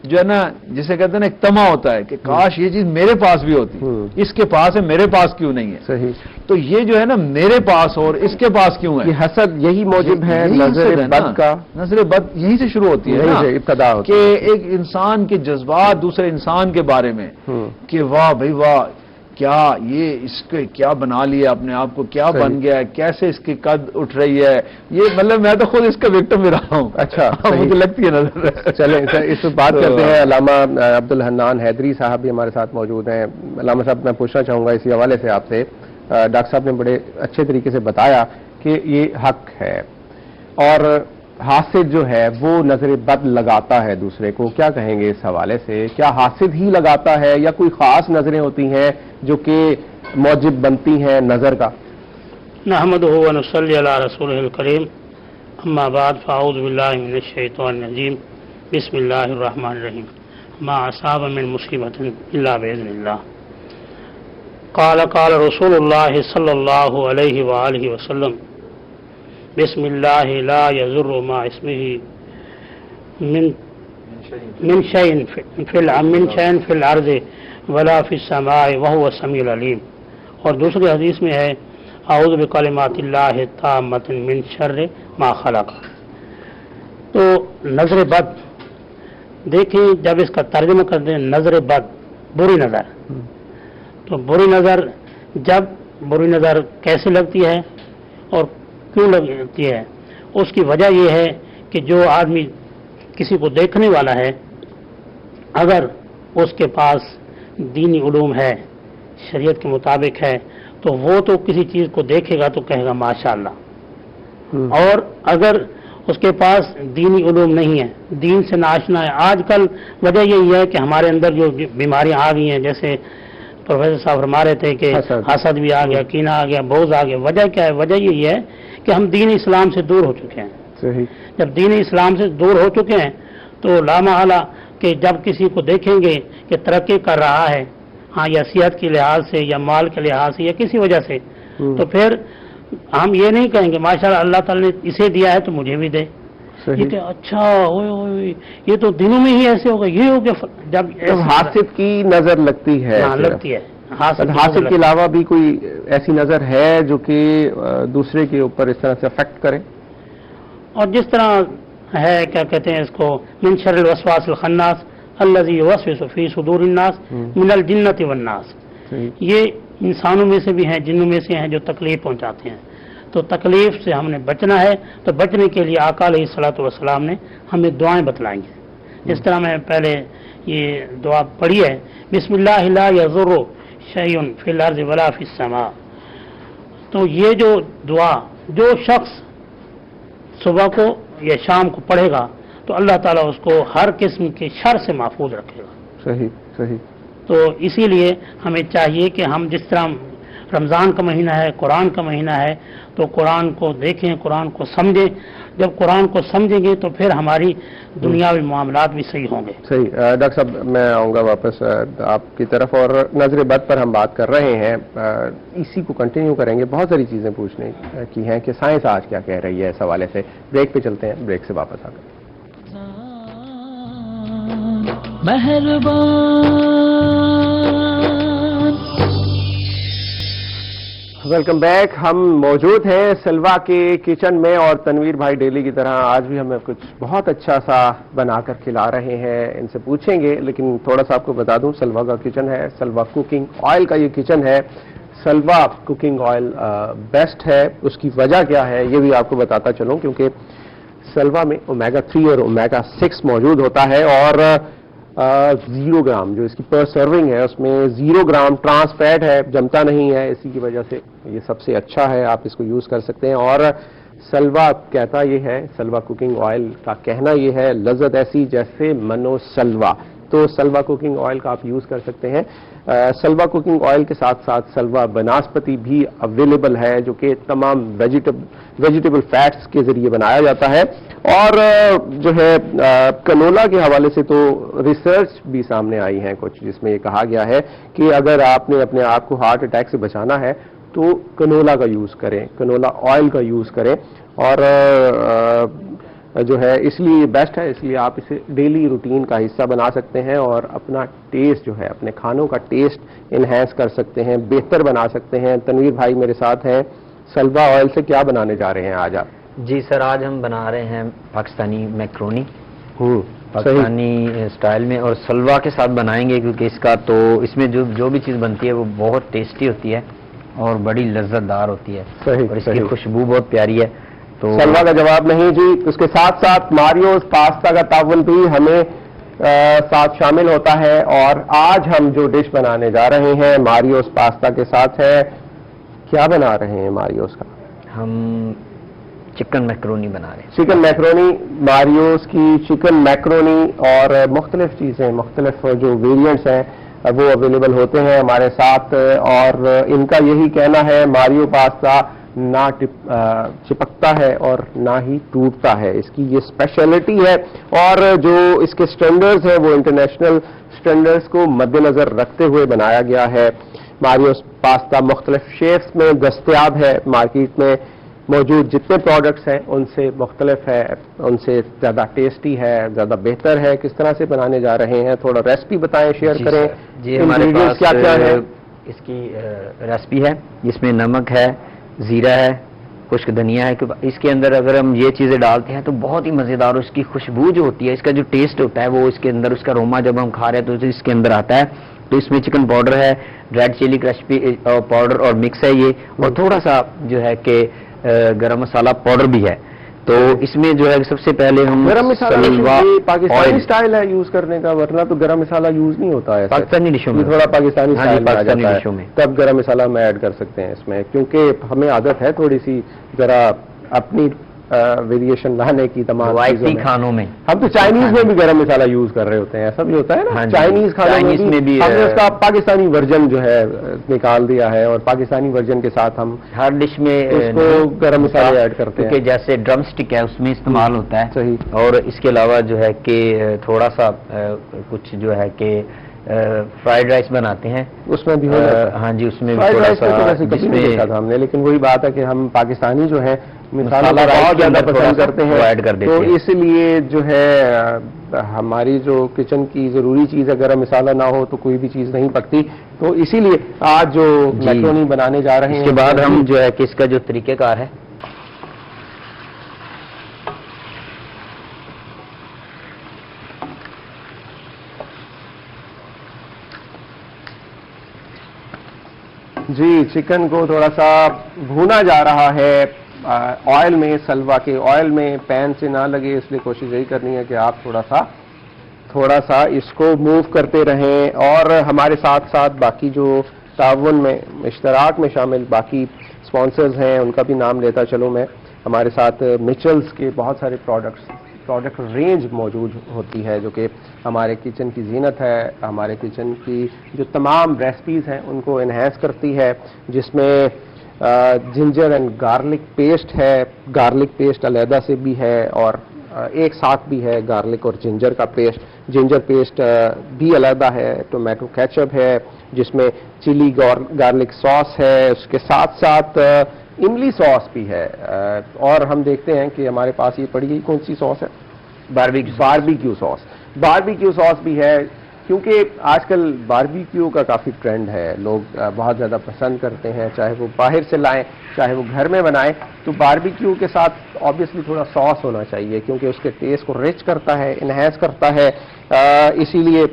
جو ہے نا جسے کہتے ہیں نا ایک طمع ہوتا ہے کہ کاش یہ چیز میرے پاس بھی ہوتی، اس کے پاس ہے میرے پاس کیوں نہیں ہے، تو یہ جو ہے نا میرے پاس اور اس کے پاس کیوں ہے، یہ حسد یہی موجب ہے نظر بد کا۔ نظر بد یہیں سے شروع ہوتی ہے ابتدا، کہ ایک انسان کے جذبات دوسرے انسان کے بارے میں، کہ واہ بھائی واہ کیا یہ اس کے کیا بنا لیا اپنے آپ کو، کیا بن گیا ہے، کیسے اس کی قد اٹھ رہی ہے، یہ مطلب میں تو خود اس کا وکٹم بھی رہا ہوں۔ اچھا مجھے لگتی ہے نظر۔ چلیں اس پہ بات کرتے ہیں۔ علامہ عبدالحنان حیدری صاحب بھی ہمارے ساتھ موجود ہیں۔ علامہ صاحب میں پوچھنا چاہوں گا اسی حوالے سے آپ سے، ڈاکٹر صاحب نے بڑے اچھے طریقے سے بتایا کہ یہ حق ہے، اور حاسد جو ہے وہ نظر بد لگاتا ہے دوسرے کو، کیا کہیں گے اس حوالے سے؟ کیا حاسد ہی لگاتا ہے یا کوئی خاص نظریں ہوتی ہیں جو کہ موجب بنتی ہیں نظر کا؟ نحمدہ و نصلی علی رسولہ الکریم، اما بعد فاعوذ باللہ من الشیطان الرجیم، بسم اللہ الرحمن الرحیم، ما اصاب من مصیبت الا باذن اللہ، قال رسول اللہ صلی اللہ علیہ وآلہ وسلم، بسم اللہ لا یضر ما اسمہ من من شيء في الارض ولا في السماء وهو السميع العليم. اور دوسری حدیث میں ہے اعوذ بکلمات اللہ التامۃ من شر ما خلق. تو نظر بد دیکھیں، جب اس کا ترجمہ کرتے ہیں نظر بد بری نظر، تو بری نظر جب بری نظر کیسے لگتی ہے اور کیوں لگتی ہے؟ اس کی وجہ یہ ہے کہ جو آدمی کسی کو دیکھنے والا ہے، اگر اس کے پاس دینی علوم ہے، شریعت کے مطابق ہے، تو وہ تو کسی چیز کو دیکھے گا تو کہے گا ماشاءاللہ. اور اگر اس کے پاس دینی علوم نہیں ہے، دین سے ناشنا ہے. آج کل وجہ یہی ہے کہ ہمارے اندر جو بیماریاں آ گئی ہیں، جیسے پروفیسر صاحب فرما رہے تھے کہ حسد بھی آ گیا، کینہ آ گیا، بغض آ گیا. وجہ کیا ہے؟ وجہ یہی ہے کہ ہم دین اسلام سے دور ہو چکے ہیں. جب دین اسلام سے دور ہو چکے ہیں تو لا محالہ کہ جب کسی کو دیکھیں گے کہ ترقی کر رہا ہے، ہاں یا صحت کے لحاظ سے یا مال کے لحاظ سے یا کسی وجہ سے، تو پھر ہم یہ نہیں کہیں گے ماشاءاللہ اللہ تعالی نے اسے دیا ہے تو مجھے بھی دے. یہ کہ اچھا یہ تو دنوں میں ہی ایسے ہوگا، یہ ہو گیا. جب حاسد کی نظر لگتی ہے، لگتی ہے. حاسد کے علاوہ بھی کوئی ایسی نظر ہے جو کہ دوسرے کے اوپر اس طرح سے افیکٹ کرے؟ اور جس طرح ہے کیا کہتے ہیں اس کو، من شر الوسواس الخناس الذی یوسوس فی صدور الناس من الجنۃ والناس. یہ انسانوں میں سے بھی ہیں، جنوں میں سے ہیں جو تکلیف پہنچاتے ہیں. تو تکلیف سے ہم نے بچنا ہے، تو بچنے کے لیے آقا علیہ الصلوۃ والسلام نے ہمیں دعائیں بتلائیں گے. جس طرح میں پہلے یہ دعا پڑھی ہے، بسم اللہ لا یضر شیء فی الارض ولا فی السماء. تو یہ جو دعا جو شخص صبح کو یا شام کو پڑھے گا تو اللہ تعالیٰ اس کو ہر قسم کے شر سے محفوظ رکھے گا. صحیح. تو اسی لیے ہمیں چاہیے کہ ہم جس طرح رمضان کا مہینہ ہے، قرآن کا مہینہ ہے، تو قرآن کو دیکھیں، قرآن کو سمجھیں. جب قرآن کو سمجھیں گے تو پھر ہماری دنیاوی معاملات بھی صحیح ہوں گے. صحیح. ڈاکٹر صاحب میں آؤں گا واپس آپ کی طرف، اور نظر بد پر ہم بات کر رہے ہیں، اسی کو کنٹینیو کریں گے. بہت ساری چیزیں پوچھنے کی ہیں کہ سائنس آج کیا کہہ رہی ہے اس حوالے سے. بریک پہ چلتے ہیں، بریک سے واپس آ کر. Welcome back. ہم موجود ہیں سلوا کے کچن میں، اور تنویر بھائی ڈیلی کی طرح آج بھی ہمیں کچھ بہت اچھا سا بنا کر کھلا رہے ہیں. ان سے پوچھیں گے، لیکن تھوڑا سا آپ کو بتا دوں سلوا کا کچن ہے، سلوا کوکنگ آئل کا یہ کچن ہے. سلوا کوکنگ آئل بیسٹ ہے. اس کی وجہ کیا ہے یہ بھی آپ کو بتاتا چلوں، کیونکہ سلوا میں اومیگا 3 اور اومیگا 6 موجود ہوتا ہے، اور 0 گرام جو اس کی پر سرونگ ہے اس میں 0 گرام ٹرانس فیٹ ہے، جمتا نہیں ہے. اسی کی وجہ سے یہ سب سے اچھا ہے، آپ اس کو یوز کر سکتے ہیں. اور سلوا کہتا یہ ہے، سلوا کوکنگ آئل کا کہنا یہ ہے، لذت ایسی جیسے منو سلوا. تو سلوا کوکنگ آئل کا آپ یوز کر سکتے ہیں. سلوا کوکنگ آئل کے ساتھ ساتھ سلوا بناسپتی بھی اویلیبل ہے، جو کہ تمام ویجیٹیبل فیٹس کے ذریعے بنایا جاتا ہے. اور جو ہے کنولا کے حوالے سے تو ریسرچ بھی سامنے آئی ہے کچھ، جس میں یہ کہا گیا ہے کہ اگر آپ نے اپنے آپ کو ہارٹ اٹیک سے بچانا ہے تو کنولا کا یوز کریں، کنولا آئل کا یوز کریں. اور جو ہے اس لیے بیسٹ ہے، اس لیے آپ اسے ڈیلی روٹین کا حصہ بنا سکتے ہیں اور اپنا ٹیسٹ جو ہے، اپنے کھانوں کا ٹیسٹ انہینس کر سکتے ہیں، بہتر بنا سکتے ہیں. تنویر بھائی میرے ساتھ ہیں. سلوا آئل سے کیا بنانے جا رہے ہیں آج آپ؟ جی سر، آج ہم بنا رہے ہیں پاکستانی میکرونی پاکستانی سٹائل میں، اور سلوا کے ساتھ بنائیں گے کیونکہ اس میں جو بھی چیز بنتی ہے وہ بہت ٹیسٹی ہوتی ہے اور بڑی لذت دار ہوتی ہے، اور اس کی خوشبو بہت پیاری ہے. تو سلوا کا جواب نہیں جی. اس کے ساتھ ساتھ ماریوز پاستا کا تعاون بھی ہمیں ساتھ شامل ہوتا ہے، اور آج ہم جو ڈش بنانے جا رہے ہیں ماریوز پاستا کے ساتھ ہے. کیا بنا رہے ہیں ماریوز کا؟ ہم چکن میکرونی بنا رہے ہیں. چکن میکرونی، ماریوز کی چکن میکرونی، اور مختلف چیزیں، مختلف جو ویریئنٹس ہیں وہ اویلیبل ہوتے ہیں ہمارے ساتھ. اور ان کا یہی کہنا ہے ماریو پاستا نہ چپکتا ہے اور نہ ہی ٹوٹتا ہے، اس کی یہ اسپیشلٹی ہے. اور جو اس کے سٹینڈرڈز ہیں وہ انٹرنیشنل سٹینڈرڈز کو مد نظر رکھتے ہوئے بنایا گیا ہے. ماریوز پاستا مختلف شیپس میں دستیاب ہے مارکیٹ میں. موجود جتنے پروڈکٹس ہیں ان سے مختلف ہے, ان سے زیادہ ٹیسٹی ہے, زیادہ بہتر ہے. کس طرح سے بنانے جا رہے ہیں, تھوڑا ریسپی بتائیں, شیئر کریں. جی ہمارے پاس کیا کیا ہے اس کی ریسپی ہے, جس میں نمک ہے, زیرہ ہے, خشک دھنیا ہے. اس کے اندر اگر ہم یہ چیزیں ڈالتے ہیں تو بہت ہی مزیدار, اس کی خوشبو جو ہوتی ہے, اس کا جو ٹیسٹ ہوتا ہے وہ اس کے اندر, اس کا روما جب ہم کھا رہے ہیں تو اس کے اندر آتا ہے. تو اس میں چکن پاؤڈر ہے, ریڈ چلی کرسپی پاؤڈر اور مکس ہے یہ, اور تھوڑا سا جو ہے کہ گرم مسالہ پاؤڈر بھی ہے. تو اس میں جو ہے سب سے پہلے ہم گرم مسالہ پاکستانی سٹائل ہے یوز کرنے کا, ورنہ تو گرم مسالہ یوز نہیں ہوتا ہے پاکستانی ڈشوں میں, تھوڑا پاکستانی سٹائل میں آ پاکستانی جاتا ڈشوں ہے, میں تب گرم مسالہ ہم ایڈ کر سکتے ہیں اس میں, کیونکہ ہمیں عادت ہے تھوڑی سی ذرا اپنی ویریشن لانے کی تمام روایتی کھانوں میں. ہم تو چائنیز میں بھی گرم مسالہ یوز کر رہے ہوتے ہیں, ایسا بھی ہوتا ہے نا, چائنیز کھانوں میں بھی ہم نے اس کا پاکستانی ورژن جو ہے نکال دیا ہے, اور پاکستانی ورژن کے ساتھ ہم ہر ڈش میں اس کو گرم مسالے ایڈ کرتے ہیں, کہ جیسے ڈرم سٹک ہے اس میں استعمال ہوتا ہے. صحیح. اور اس کے علاوہ جو ہے کہ تھوڑا سا کچھ جو ہے کہ فرائیڈ رائس بناتے ہیں, اس میں بھی ہو جاتا ہے. ہاں جی, اس میں فرائیڈ رائس کبھی نہیں دیکھا تھا ہم نے, لیکن وہی بات ہے کہ ہم پاکستانی جو ہے مسالہ بہت زیادہ پسند کرتے ہیں, تو اس لیے جو ہے ہماری جو کچن کی ضروری چیز ہے, گرم مسالہ نہ ہو تو کوئی بھی چیز نہیں پکتی. تو اسی لیے آج جو میکرونی بنانے جا رہے ہیں, اس کے بعد ہم جو ہے کہ اس کا جو طریقہ کار ہے, جی چکن کو تھوڑا سا بھونا جا رہا ہے آئل میں, سلوا کے آئل میں, پین سے نہ لگے, اس لیے کوشش یہی کرنی ہے کہ آپ تھوڑا سا اس کو موو کرتے رہیں. اور ہمارے ساتھ ساتھ باقی جو تعاون میں اشتراک میں شامل باقی سپانسرز ہیں ان کا بھی نام لیتا چلوں میں. ہمارے ساتھ میچلز کے بہت سارے پروڈکٹ رینج موجود ہوتی ہے جو کہ ہمارے کچن کی زینت ہے, ہمارے کچن کی جو تمام ریسپیز ہیں ان کو انہینس کرتی ہے, جس میں جنجر اینڈ گارلک پیسٹ ہے. گارلک پیسٹ علیحدہ سے بھی ہے اور ایک ساتھ بھی ہے گارلک اور جنجر کا پیسٹ. جنجر پیسٹ بھی علیحدہ ہے. ٹومیٹو کیچپ ہے جس میں چلی گارلک ساس ہے, اس کے ساتھ ساتھ املی ساس بھی ہے. اور ہم دیکھتے ہیں کہ ہمارے پاس یہ پڑی گئی کون سی ساس ہے, باربیکیو ساس. باربیکیو ساس بھی ہے, کیونکہ آج کل باربیکیو کا کافی ٹرینڈ ہے, لوگ بہت زیادہ پسند کرتے ہیں, چاہے وہ باہر سے لائیں چاہے وہ گھر میں بنائیں. تو باربیکیو کے ساتھ آبویسلی تھوڑا ساس ہونا چاہیے, کیونکہ اس کے ٹیسٹ کو رچ کرتا ہے, انہینس کرتا ہے. اسی لیے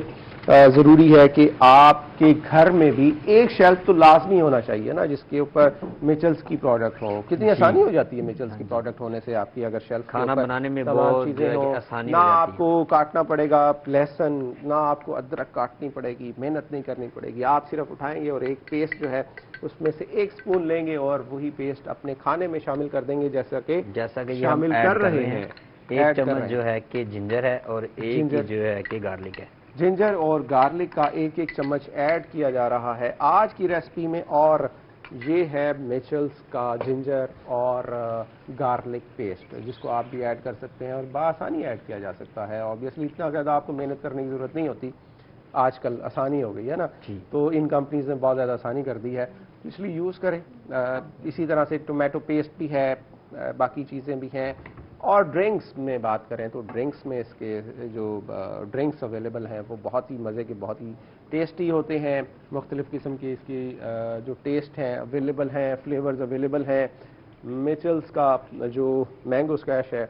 ضروری ہے کہ آپ کے گھر میں بھی ایک شیلف تو لازمی ہونا چاہیے نا, جس کے اوپر میچلز کی پروڈکٹ ہوں. کتنی آسانی ہو جاتی ہے میچلز کی پروڈکٹ ہونے سے آپ کی, اگر شیلف کھانا بنانے میں بہت چیزیں ہوں, نہ آپ کو کاٹنا پڑے گا لہسن, نہ آپ کو ادرک کاٹنی پڑے گی, محنت نہیں کرنی پڑے گی. آپ صرف اٹھائیں گے اور ایک پیسٹ جو ہے اس میں سے ایک سپون لیں گے اور وہی پیسٹ اپنے کھانے میں شامل کر دیں گے, جیسا کہ شامل کر رہے ہیں. ایک چمچ جو ہے کہ جنجر ہے اور ایک جو ہے کہ گارلک ہے. جنجر اور گارلک کا ایک ایک چمچ ایڈ کیا جا رہا ہے آج کی ریسپی میں. اور یہ ہے میچلز کا جنجر اور گارلک پیسٹ, جس کو آپ بھی ایڈ کر سکتے ہیں اور بآسانی ایڈ کیا جا سکتا ہے. آبویسلی اتنا زیادہ آپ کو محنت کرنے کی ضرورت نہیں ہوتی, آج کل آسانی ہو گئی ہے نا, تو ان کمپنیز نے بہت زیادہ آسانی کر دی ہے, اس لیے یوز کریں. اسی طرح سے ٹومیٹو پیسٹ بھی ہے, باقی چیزیں بھی ہیں. اور ڈرنکس میں بات کریں تو ڈرنکس میں اس کے جو ڈرنکس اویلیبل ہیں وہ بہت ہی مزے کے, بہت ہی ٹیسٹی ہوتے ہیں. مختلف قسم کی اس کی جو ٹیسٹ ہیں اویلیبل ہیں, فلیورز اویلیبل ہیں. میچلز کا جو مینگو اسکویش ہے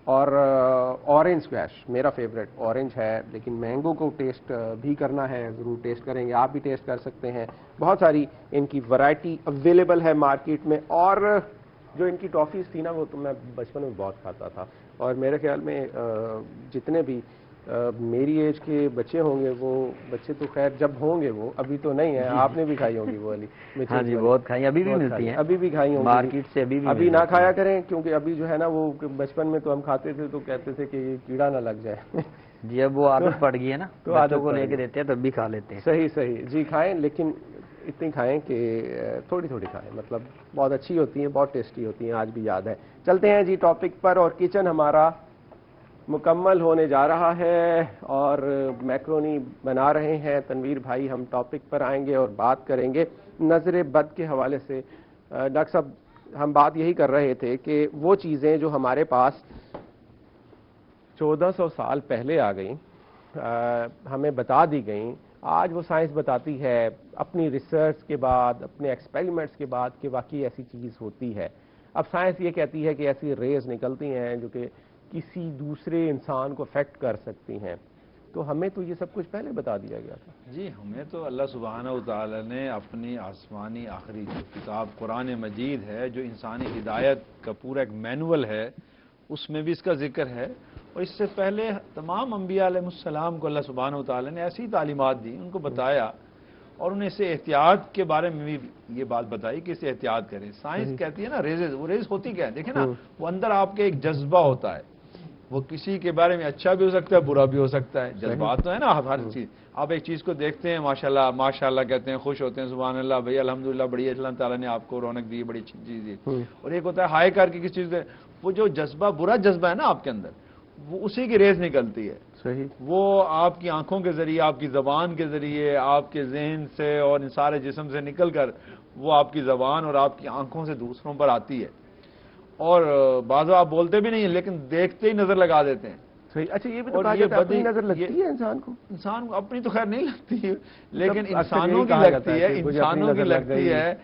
اور اورنج اسکویش میرا فیوریٹ اورنج ہے, لیکن مینگو کو ٹیسٹ بھی کرنا ہے, ضرور ٹیسٹ کریں گے, آپ بھی ٹیسٹ کر سکتے ہیں. بہت ساری ان کی ورائٹی اویلیبل ہے مارکیٹ میں. اور جو ان کی ٹافیز تھی نا وہ تو میں بچپن میں بہت کھاتا تھا, اور میرے خیال میں جتنے بھی میری ایج کے بچے ہوں گے, وہ بچے تو خیر جب ہوں گے, وہ ابھی تو نہیں ہے, آپ نے بھی کھائی ہوگی وہ والی. ہاں جی بہت کھائی, ابھی بھی ملتی ہیں, ابھی بھی کھائی ہوں مارکیٹ سے. ابھی نہ کھایا کریں, کیونکہ ابھی جو ہے نا وہ بچپن میں تو ہم کھاتے تھے تو کہتے تھے کہ یہ کیڑا نہ لگ جائے. جی اب وہ عادت پڑ گئی ہے نا, تو بچوں کو لے کے دیتے ہیں تب بھی کھا لیتے ہیں. صحیح جی کھائیں, لیکن اتنی کھائیں کہ تھوڑی کھائیں, مطلب بہت اچھی ہوتی ہیں, بہت ٹیسٹی ہوتی ہیں, آج بھی یاد ہے. چلتے ہیں جی ٹاپک پر. اور کچن ہمارا مکمل ہونے جا رہا ہے اور میکرونی بنا رہے ہیں تنویر بھائی. ہم ٹاپک پر آئیں گے اور بات کریں گے نظر بد کے حوالے سے. ڈاکٹر صاحب ہم بات یہی کر رہے تھے کہ وہ چیزیں جو ہمارے پاس 1400 سال پہلے آ گئیں، ہمیں بتا دی گئیں، آج وہ سائنس بتاتی ہے اپنی ریسرچ کے بعد، اپنے ایکسپیریمنٹس کے بعد کہ واقعی ایسی چیز ہوتی ہے۔ اب سائنس یہ کہتی ہے کہ ایسی ریز نکلتی ہیں جو کہ کسی دوسرے انسان کو افیکٹ کر سکتی ہیں، تو ہمیں تو یہ سب کچھ پہلے بتا دیا گیا تھا۔ جی، ہمیں تو اللہ سبحانہ و تعالی نے اپنی آسمانی آخری جو کتاب قرآن مجید ہے، جو انسانی ہدایت کا پورا ایک مینول ہے، اس میں بھی اس کا ذکر ہے، اور اس سے پہلے تمام انبیاء علیہ السلام کو اللہ سبحانہ و تعالی نے ایسی تعلیمات دی، ان کو بتایا، اور انہیں اس سے احتیاط کے بارے میں بھی یہ بات بتائی کہ اسے احتیاط کریں۔ سائنس کہتی ہے نا ریزز، وہ ریز ہوتی کیا ہے؟ دیکھیں نا، وہ اندر آپ کے ایک جذبہ ہوتا ہے، وہ کسی کے بارے میں اچھا بھی ہو سکتا ہے، برا بھی ہو سکتا ہے، جذبات تو ہے نا ہر چیز۔ آپ ایک چیز کو دیکھتے ہیں، ماشاءاللہ ماشاءاللہ کہتے ہیں، خوش ہوتے ہیں، سبحان اللہ بھائی الحمدللہ، بڑی اللہ تعالیٰ نے آپ کو رونق دی، بڑی اچھی چیز دی۔ اور ایک ہوتا ہے ہائے کر کے کسی چیز سے، وہ جو جذبہ برا جذبہ ہے نا آپ کے اندر، وہ اسی کی ریز نکلتی ہے۔ صحیح، وہ آپ کی آنکھوں کے ذریعے، آپ کی زبان کے ذریعے، آپ کے ذہن سے اور ان سارے جسم سے نکل کر وہ آپ کی زبان اور آپ کی آنکھوں سے دوسروں پر آتی ہے، اور بعض آپ بولتے بھی نہیں ہیں لیکن دیکھتے ہی نظر لگا دیتے ہیں۔ صحیح۔ اچھا، یہ بھی تو کہا جاتا ہے اپنی نظر لگتی ہے انسان کو؟ انسان کو اپنی تو خیر نہیں لگتی، لیکن انسانوں کی لگتی ہے، انسانوں کی لگتی ہے۔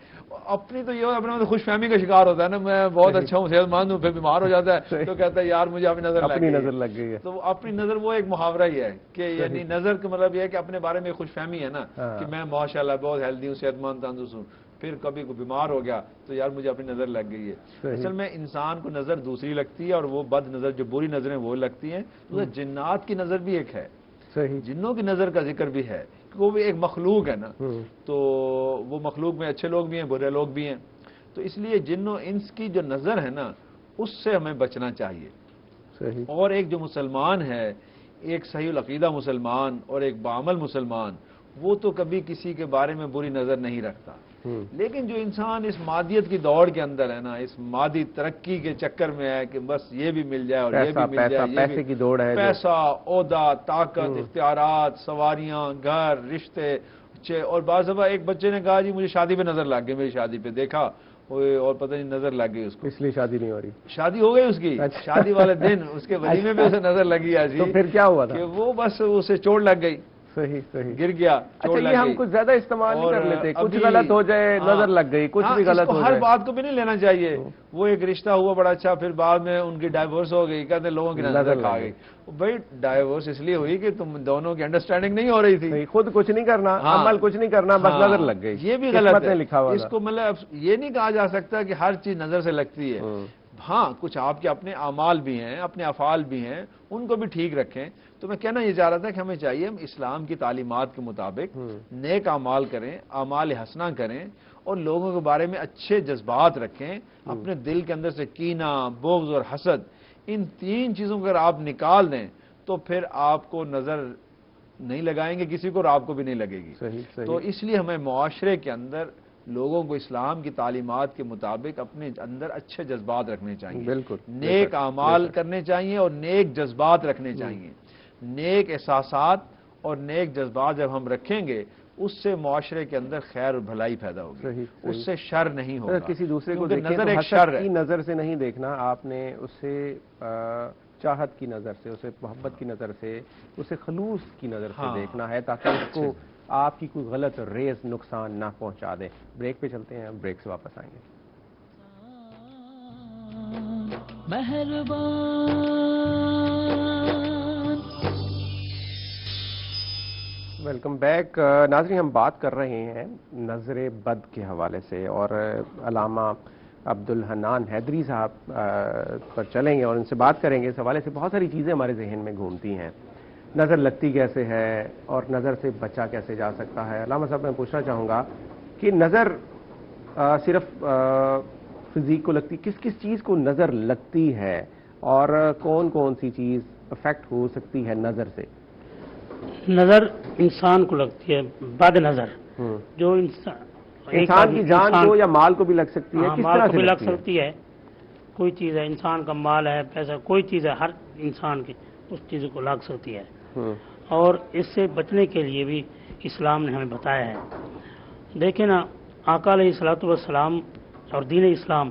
اپنی تو یہ اپنے میں خوش فہمی کا شکار ہوتا ہے نا، میں بہت اچھا ہوں، صحت مند ہوں، پھر بیمار ہو جاتا ہے تو کہتا ہے یار مجھے اپنی نظر لگ گئی ہے۔ تو اپنی نظر وہ ایک محاورہ ہی ہے کہ یعنی نظر کا مطلب یہ ہے کہ اپنے بارے میں خوش فہمی ہے نا کہ میں ماشاءاللہ بہت ہیلدی ہوں، صحت مند تندرست ہوں، پھر کبھی کوئی بیمار ہو گیا تو یار مجھے اپنی نظر لگ گئی ہے۔ اصل میں انسان کو نظر دوسری لگتی ہے، اور وہ بد نظر جو بری نظریں وہ لگتی ہیں۔ تو جنات کی نظر بھی ایک ہے، جنوں کی نظر کا ذکر بھی ہے، وہ بھی ایک مخلوق ہے نا، تو وہ مخلوق میں اچھے لوگ بھی ہیں، برے لوگ بھی ہیں، تو اس لیے جن و انس کی جو نظر ہے نا اس سے ہمیں بچنا چاہیے۔ اور ایک جو مسلمان ہے، ایک صحیح العقیدہ مسلمان اور ایک بعمل مسلمان، وہ تو کبھی کسی کے بارے میں بری نظر نہیں رکھتا، لیکن جو انسان اس مادیت کی دوڑ کے اندر ہے نا، اس مادی ترقی کے چکر میں ہے کہ بس یہ بھی مل جائے اور یہ بھی مل جائے، پیسے کی دوڑ ہے، پیسہ، عہدہ، طاقت، اختیارات، سواریاں، گھر، رشتے، اور بعض دفعہ ایک بچے نے کہا جی مجھے شادی پہ نظر لگ گئی، میری شادی پہ دیکھا اور پتہ نہیں نظر لگ گئی اس کو، اس لیے شادی نہیں ہو رہی، شادی ہو گئی اس کی، شادی والے دن اس کے ولیمے پہ اسے نظر لگی آجی، تو پھر کیا ہوا تھا کہ وہ بس اسے چوٹ لگ گئی، صحیح گر گیا، اچھا یہ ہم کچھ زیادہ استعمال نہیں کر لیتے، کچھ غلط ہو جائے نظر لگ گئی، کچھ بھی غلط ہو جائے، ہر بات کو بھی نہیں لینا چاہیے۔ وہ ایک رشتہ ہوا بڑا اچھا، پھر بعد میں ان کی ڈائیورس ہو گئی، کہتے ہیں لوگوں کی نظر کھا گئی، بھائی ڈائیورس اس لیے ہوئی کہ تم دونوں کی انڈرسٹینڈنگ نہیں ہو رئی تھی، خود کچھ نہیں کرنا، عمل کچھ نہیں کرنا، بس نظر لگ گئی، یہ بھی غلط ہے لکھا ہوا۔ اس کو مطلب یہ نہیں کہا جا سکتا کہ ہر چیز نظر سے لگتی ہے، ہاں کچھ آپ کے اپنے اعمال بھی ہیں، اپنے افعال بھی ہیں، ان کو بھی ٹھیک رکھیں۔ تو میں کہنا یہ چاہ رہا تھا کہ ہمیں چاہیے ہم اسلام کی تعلیمات کے مطابق نیک اعمال کریں، اعمال حسنہ کریں، اور لوگوں کے بارے میں اچھے جذبات رکھیں، اپنے دل کے اندر سے کینہ، بغض اور حسد، ان تین چیزوں کو اگر آپ نکال دیں تو پھر آپ کو نظر نہیں لگائیں گے کسی کو اور آپ کو بھی نہیں لگے گی۔ تو اس لیے ہمیں معاشرے کے اندر لوگوں کو اسلام کی تعلیمات کے مطابق اپنے اندر اچھے جذبات رکھنے چاہیے، بالکل نیک اعمال کرنے چاہیے اور نیک جذبات رکھنے چاہیے۔ نیک احساسات اور نیک جذبات جب ہم رکھیں گے اس سے معاشرے کے اندر خیر اور بھلائی پیدا ہوگی، اس سے شر نہیں ہوگا۔ کسی دوسرے کو دیکھیں نظر تو ایک حسد شر ہے، کی نظر سے نہیں دیکھنا، آپ نے اسے چاہت کی نظر سے، اسے محبت کی نظر سے، اسے خلوص کی نظر سے دیکھنا ہے، تاکہ اس کو آپ کی کوئی غلط ریز نقصان نہ پہنچا دے۔ بریک پہ چلتے ہیں، بریک سے واپس آئیں گے۔ ویلکم بیک ناظرین، ہم بات کر رہے ہیں نظر بد کے حوالے سے، اور علامہ عبدالحنان حیدری صاحب پر چلیں گے اور ان سے بات کریں گے۔ اس حوالے سے بہت ساری چیزیں ہمارے ذہن میں گھومتی ہیں، نظر لگتی کیسے ہے اور نظر سے بچا کیسے جا سکتا ہے۔ علامہ صاحب میں پوچھنا چاہوں گا کہ نظر صرف فزیک کو لگتی، کس کس چیز کو نظر لگتی ہے اور کون کون سی چیز افیکٹ ہو سکتی ہے نظر سے؟ نظر انسان کو لگتی ہے، بد نظر جو انسان کی جان کو یا مال کو بھی لگ سکتی ہے، کس مال طرح کو سے بھی لگ سکتی ہے، کوئی چیز ہے، انسان کا مال ہے، پیسہ، کوئی چیز ہے، ہر انسان کی اس چیز کو لگ سکتی ہے، اور اس سے بچنے کے لیے بھی اسلام نے ہمیں بتایا ہے۔ دیکھیں نا، آقا علیہ الصلوۃ والسلام اور دین اسلام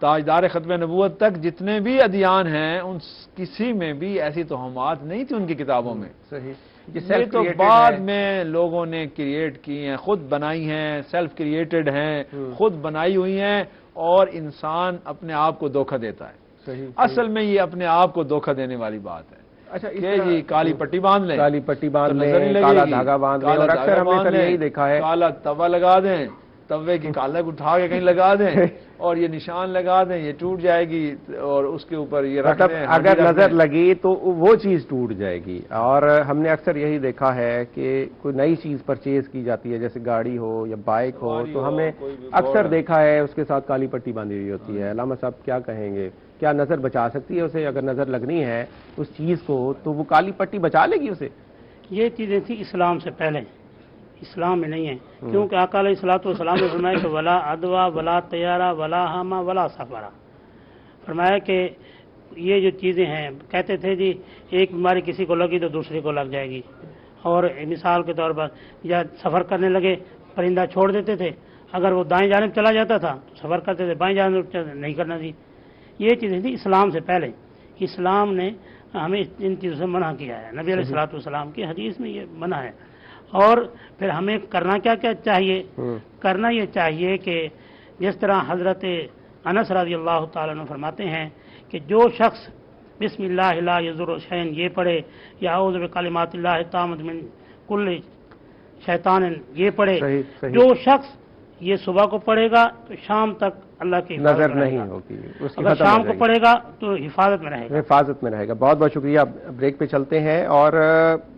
تاجدار ختم نبوت تک جتنے بھی ادیان ہیں ان کسی میں بھی ایسی توہمات نہیں تھی ان کی کتابوں میں. صحیح. یہ تو بعد میں لوگوں نے کریٹ کی ہیں، خود بنائی ہیں، سیلف کریٹڈ ہیں، خود بنائی ہوئی ہیں، اور انسان اپنے آپ کو دھوکہ دیتا ہے. صحیح. اصل میں یہ اپنے آپ کو دھوکہ دینے والی بات ہے. اچھا کہ جی کالی پٹی باندھ لیں، کالی پٹی باندھ تو لیں، نظر نہیں لگے کالا گی، دھاگا باندھ لیں، کالا اور اکثر دھاگا ہم نے باندھ سر یہی لیں، دیکھا ہے کالا توا لگا دیں، توے کی کالک اٹھا کے کہیں لگا دیں اور یہ نشان لگا دیں، یہ ٹوٹ جائے گی، اور اس کے اوپر یہ رکھ مطلب دیں. اگر نظر لگی تو وہ چیز ٹوٹ جائے گی. اور ہم نے اکثر یہی دیکھا ہے کہ کوئی نئی چیز پرچیز کی جاتی ہے، جیسے گاڑی ہو یا بائک ہو، تو ہم نے اکثر دیکھا ہے اس کے ساتھ کالی پٹی باندھی ہوئی ہوتی ہے. علامہ صاحب کیا کہیں گے، کیا نظر بچا سکتی ہے اسے؟ اگر نظر لگنی ہے اس چیز کو تو وہ کالی پٹی بچا لے گی اسے؟ یہ چیزیں تھی اسلام سے پہلے، اسلام میں نہیں ہے. کیونکہ آقا علیہ الصلوۃ والسلام نے فرمایا کہ ولا ادوا ولا طیارہ ولا ہما ولا سفرا، فرمایا کہ یہ جو چیزیں ہیں، کہتے تھے جی ایک بیماری کسی کو لگی تو دوسرے کو لگ جائے گی. اور مثال کے طور پر یا سفر کرنے لگے، پرندہ چھوڑ دیتے تھے، اگر وہ دائیں جانب چلا جاتا تھا تو سفر کرتے تھے، بائیں جانب نہیں کرنا تھی. یہ چیزیں تھی اسلام سے پہلے. اسلام نے ہمیں ان چیزوں سے منع کیا ہے. نبی علیہ الصلوۃ والسلام کی حدیث میں یہ منع ہے. اور پھر ہمیں کرنا کیا کیا چاہیے؟ کرنا یہ چاہیے کہ جس طرح حضرت انس رضی اللہ تعالیٰ عنہ فرماتے ہیں کہ جو شخص بسم اللہ لا یضر شیئا یہ پڑھے، یا اعوذ بکلمات اللہ التامۃ من کل شیطان یہ پڑھے، جو شخص یہ صبح کو پڑھے گا تو شام تک اللہ کی نظر نہیں ہوگی، اگر شام کو پڑھے گا تو حفاظت میں رہے گا. حفاظت میں رہے گا. بہت بہت شکریہ. بریک پہ چلتے ہیں. اور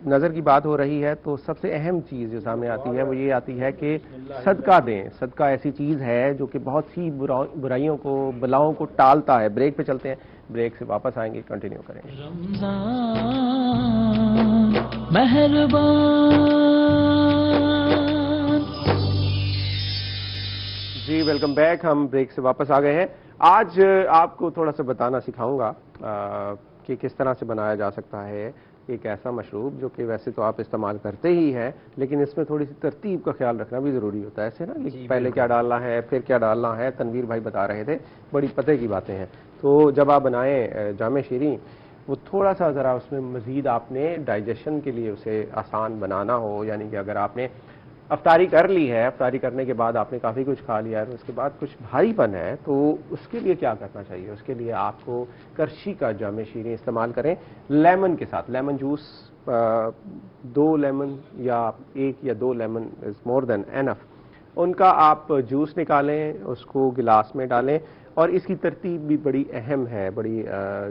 نظر کی بات ہو رہی ہے تو سب سے اہم چیز جو سامنے آتی ہے وہ یہ آتی ہے کہ صدقہ دیں. صدقہ ایسی چیز ہے جو کہ بہت سی برائیوں کو، بلاؤں کو ٹالتا ہے. بریک پہ چلتے ہیں، بریک سے واپس آئیں گے، کنٹینیو کریں گے. جی ویلکم بیک. ہم بریک سے واپس آ گئے ہیں. آج آپ کو تھوڑا سا بتانا سکھاؤں گا کہ کس طرح سے بنایا جا سکتا ہے ایک ایسا مشروب جو کہ ویسے تو آپ استعمال کرتے ہی ہیں، لیکن اس میں تھوڑی سی ترتیب کا خیال رکھنا بھی ضروری ہوتا ہے. ایسے نا پہلے کیا ڈالنا ہے، پھر کیا ڈالنا ہے. تنویر بھائی بتا رہے تھے، بڑی پتہ کی باتیں ہیں. تو جب آپ بنائیں جامع شیریں، وہ تھوڑا سا ذرا اس میں مزید آپ نے ڈائجیشن کے لیے اسے آسان بنانا ہو، یعنی کہ اگر آپ نے افطاری کر لی ہے، افطاری کرنے کے بعد آپ نے کافی کچھ کھا لیا ہے، اس کے بعد کچھ بھاری پن ہے، تو اس کے لیے کیا کرنا چاہیے؟ اس کے لیے آپ کو کرشی کا جامع شیریں استعمال کریں لیمن کے ساتھ. لیمن جوس 2 لیمن یا 1 یا 2 لیمن از مور دین اینف. ان کا آپ جوس نکالیں، اس کو گلاس میں ڈالیں. اور اس کی ترتیب بھی بڑی اہم ہے، بڑی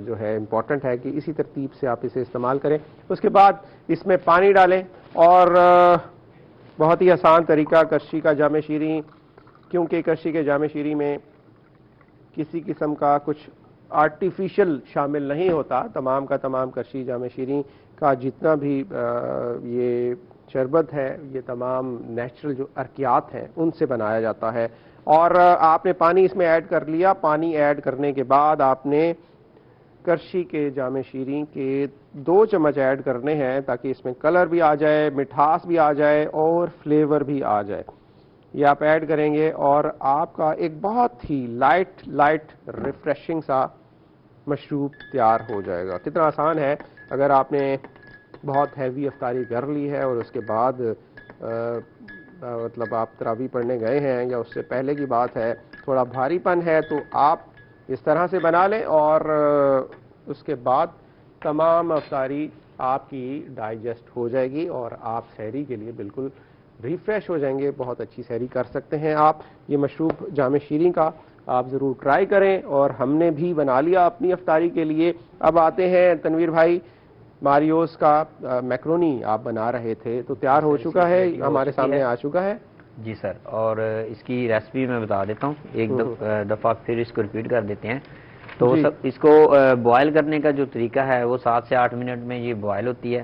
جو ہے امپورٹنٹ ہے کہ اسی ترتیب سے آپ اسے استعمال کریں. اس کے بعد اس میں پانی ڈالیں، اور بہت ہی آسان طریقہ کرشی کا جامع شیریں، کیونکہ کرشی کے جامع شیریں میں کسی قسم کا کچھ آرٹیفیشل شامل نہیں ہوتا. تمام کا تمام کرشی جامع شیریں کا جتنا بھی یہ شربت ہے، یہ تمام نیچرل جو ارکیات ہیں ان سے بنایا جاتا ہے. اور آپ نے پانی اس میں ایڈ کر لیا. پانی ایڈ کرنے کے بعد آپ نے کرشی کے جامع شیریں کے 2 چمچ ایڈ کرنے ہیں تاکہ اس میں کلر بھی آ جائے، مٹھاس بھی آ جائے اور فلیور بھی آ جائے. یہ آپ ایڈ کریں گے اور آپ کا ایک بہت ہی لائٹ ریفریشنگ سا مشروب تیار ہو جائے گا. کتنا آسان ہے. اگر آپ نے بہت ہیوی افطاری کر لی ہے اور اس کے بعد مطلب آپ تراویح پڑھنے گئے ہیں یا اس سے پہلے کی بات ہے، تھوڑا بھاری پن ہے، تو آپ اس طرح سے بنا لیں اور اس کے بعد تمام افطاری آپ کی ڈائجسٹ ہو جائے گی اور آپ سحری کے لیے بالکل ریفریش ہو جائیں گے. بہت اچھی سحری کر سکتے ہیں آپ. یہ مشروب جامع شیریں کا آپ ضرور ٹرائی کریں. اور ہم نے بھی بنا لیا اپنی افطاری کے لیے. اب آتے ہیں تنویر بھائی، ماریوز کا میکرونی آپ بنا رہے تھے تو تیار ہو چکا ہے، ہمارے سامنے آ چکا ہے. جی سر، اور اس کی ریسپی میں بتا دیتا ہوں ایک دفعہ، پھر اس کو ریپیٹ کر دیتے ہیں. تو اس کو بوائل کرنے کا جو طریقہ ہے وہ 7 سے 8 منٹ میں یہ بوائل ہوتی ہے.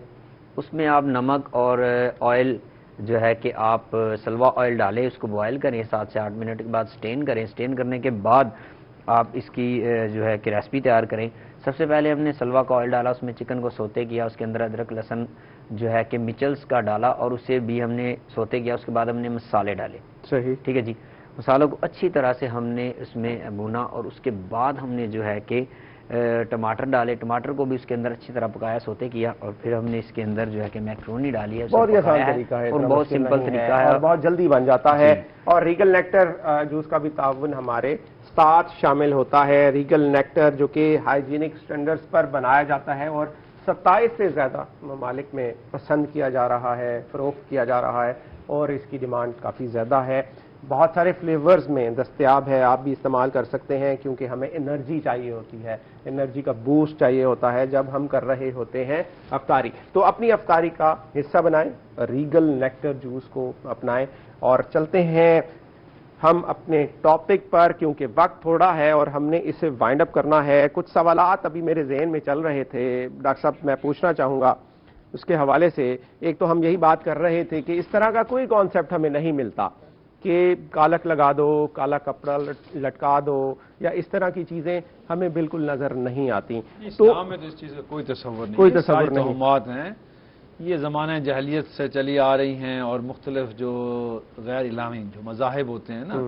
اس میں آپ نمک اور آئل جو ہے کہ آپ سلوا آئل ڈالیں، اس کو بوائل کریں 7 سے 8 منٹ کے بعد سٹین کریں. سٹین کرنے کے بعد آپ اس کی جو ہے کہ ریسپی تیار کریں. سب سے پہلے ہم نے سلوا کا آئل ڈالا، اس میں چکن کو سوتے کیا، اس کے اندر ادرک لہسن جو ہے کہ مچلز کا ڈالا اور اسے بھی ہم نے سوتے کیا. اس کے بعد ہم نے مسالے ڈالے. صحیح، ٹھیک ہے جی. مسالوں کو اچھی طرح سے ہم نے اس میں بھونا اور اس کے بعد ہم نے جو ہے کہ ٹماٹر ڈالے، ٹماٹر کو بھی اس کے اندر اچھی طرح پکایا، سوتے کیا، اور پھر ہم نے اس کے اندر جو ہے کہ میکرونی ڈالی ہے، بہت ہی آسان طریقہ ہے اور بہت سمپل طریقہ ہے اور بہت جلدی بن جاتا ہے. اور ریگل نیکٹر جوس کا بھی تعاون ہمارے ساتھ شامل ہوتا ہے. ریگل نیکٹر جو کہ ہائیجینک سٹینڈرڈز پر بنایا جاتا ہے اور 27 سے زیادہ ممالک میں پسند کیا جا رہا ہے، فروخت کیا جا رہا ہے اور اس کی ڈیمانڈ کافی زیادہ ہے. بہت سارے فلیورز میں دستیاب ہے، آپ بھی استعمال کر سکتے ہیں کیونکہ ہمیں انرجی چاہیے ہوتی ہے، انرجی کا بوسٹ چاہیے ہوتا ہے جب ہم کر رہے ہوتے ہیں افطاری. تو اپنی افطاری کا حصہ بنائیں، ریگل نیکٹر جوس کو اپنائیں. اور چلتے ہیں ہم اپنے ٹاپک پر کیونکہ وقت تھوڑا ہے اور ہم نے اسے وائنڈ اپ کرنا ہے. کچھ سوالات ابھی میرے ذہن میں چل رہے تھے ڈاکٹر صاحب، میں پوچھنا چاہوں گا اس کے حوالے سے. ایک تو ہم یہی بات کر رہے تھے کہ اس طرح کا کوئی کانسیپٹ ہمیں نہیں ملتا کہ کالک لگا دو، کالا کپڑا لٹکا دو، یا اس طرح کی چیزیں ہمیں بالکل نظر نہیں آتی. اسلام میں تو اس چیز کا کوئی تصور نہیں، کوئی تصور نہیں. توہمات ہیں، یہ زمانہ جاہلیت سے چلی آ رہی ہیں، اور مختلف جو غیر الہی جو مذاہب ہوتے ہیں نا،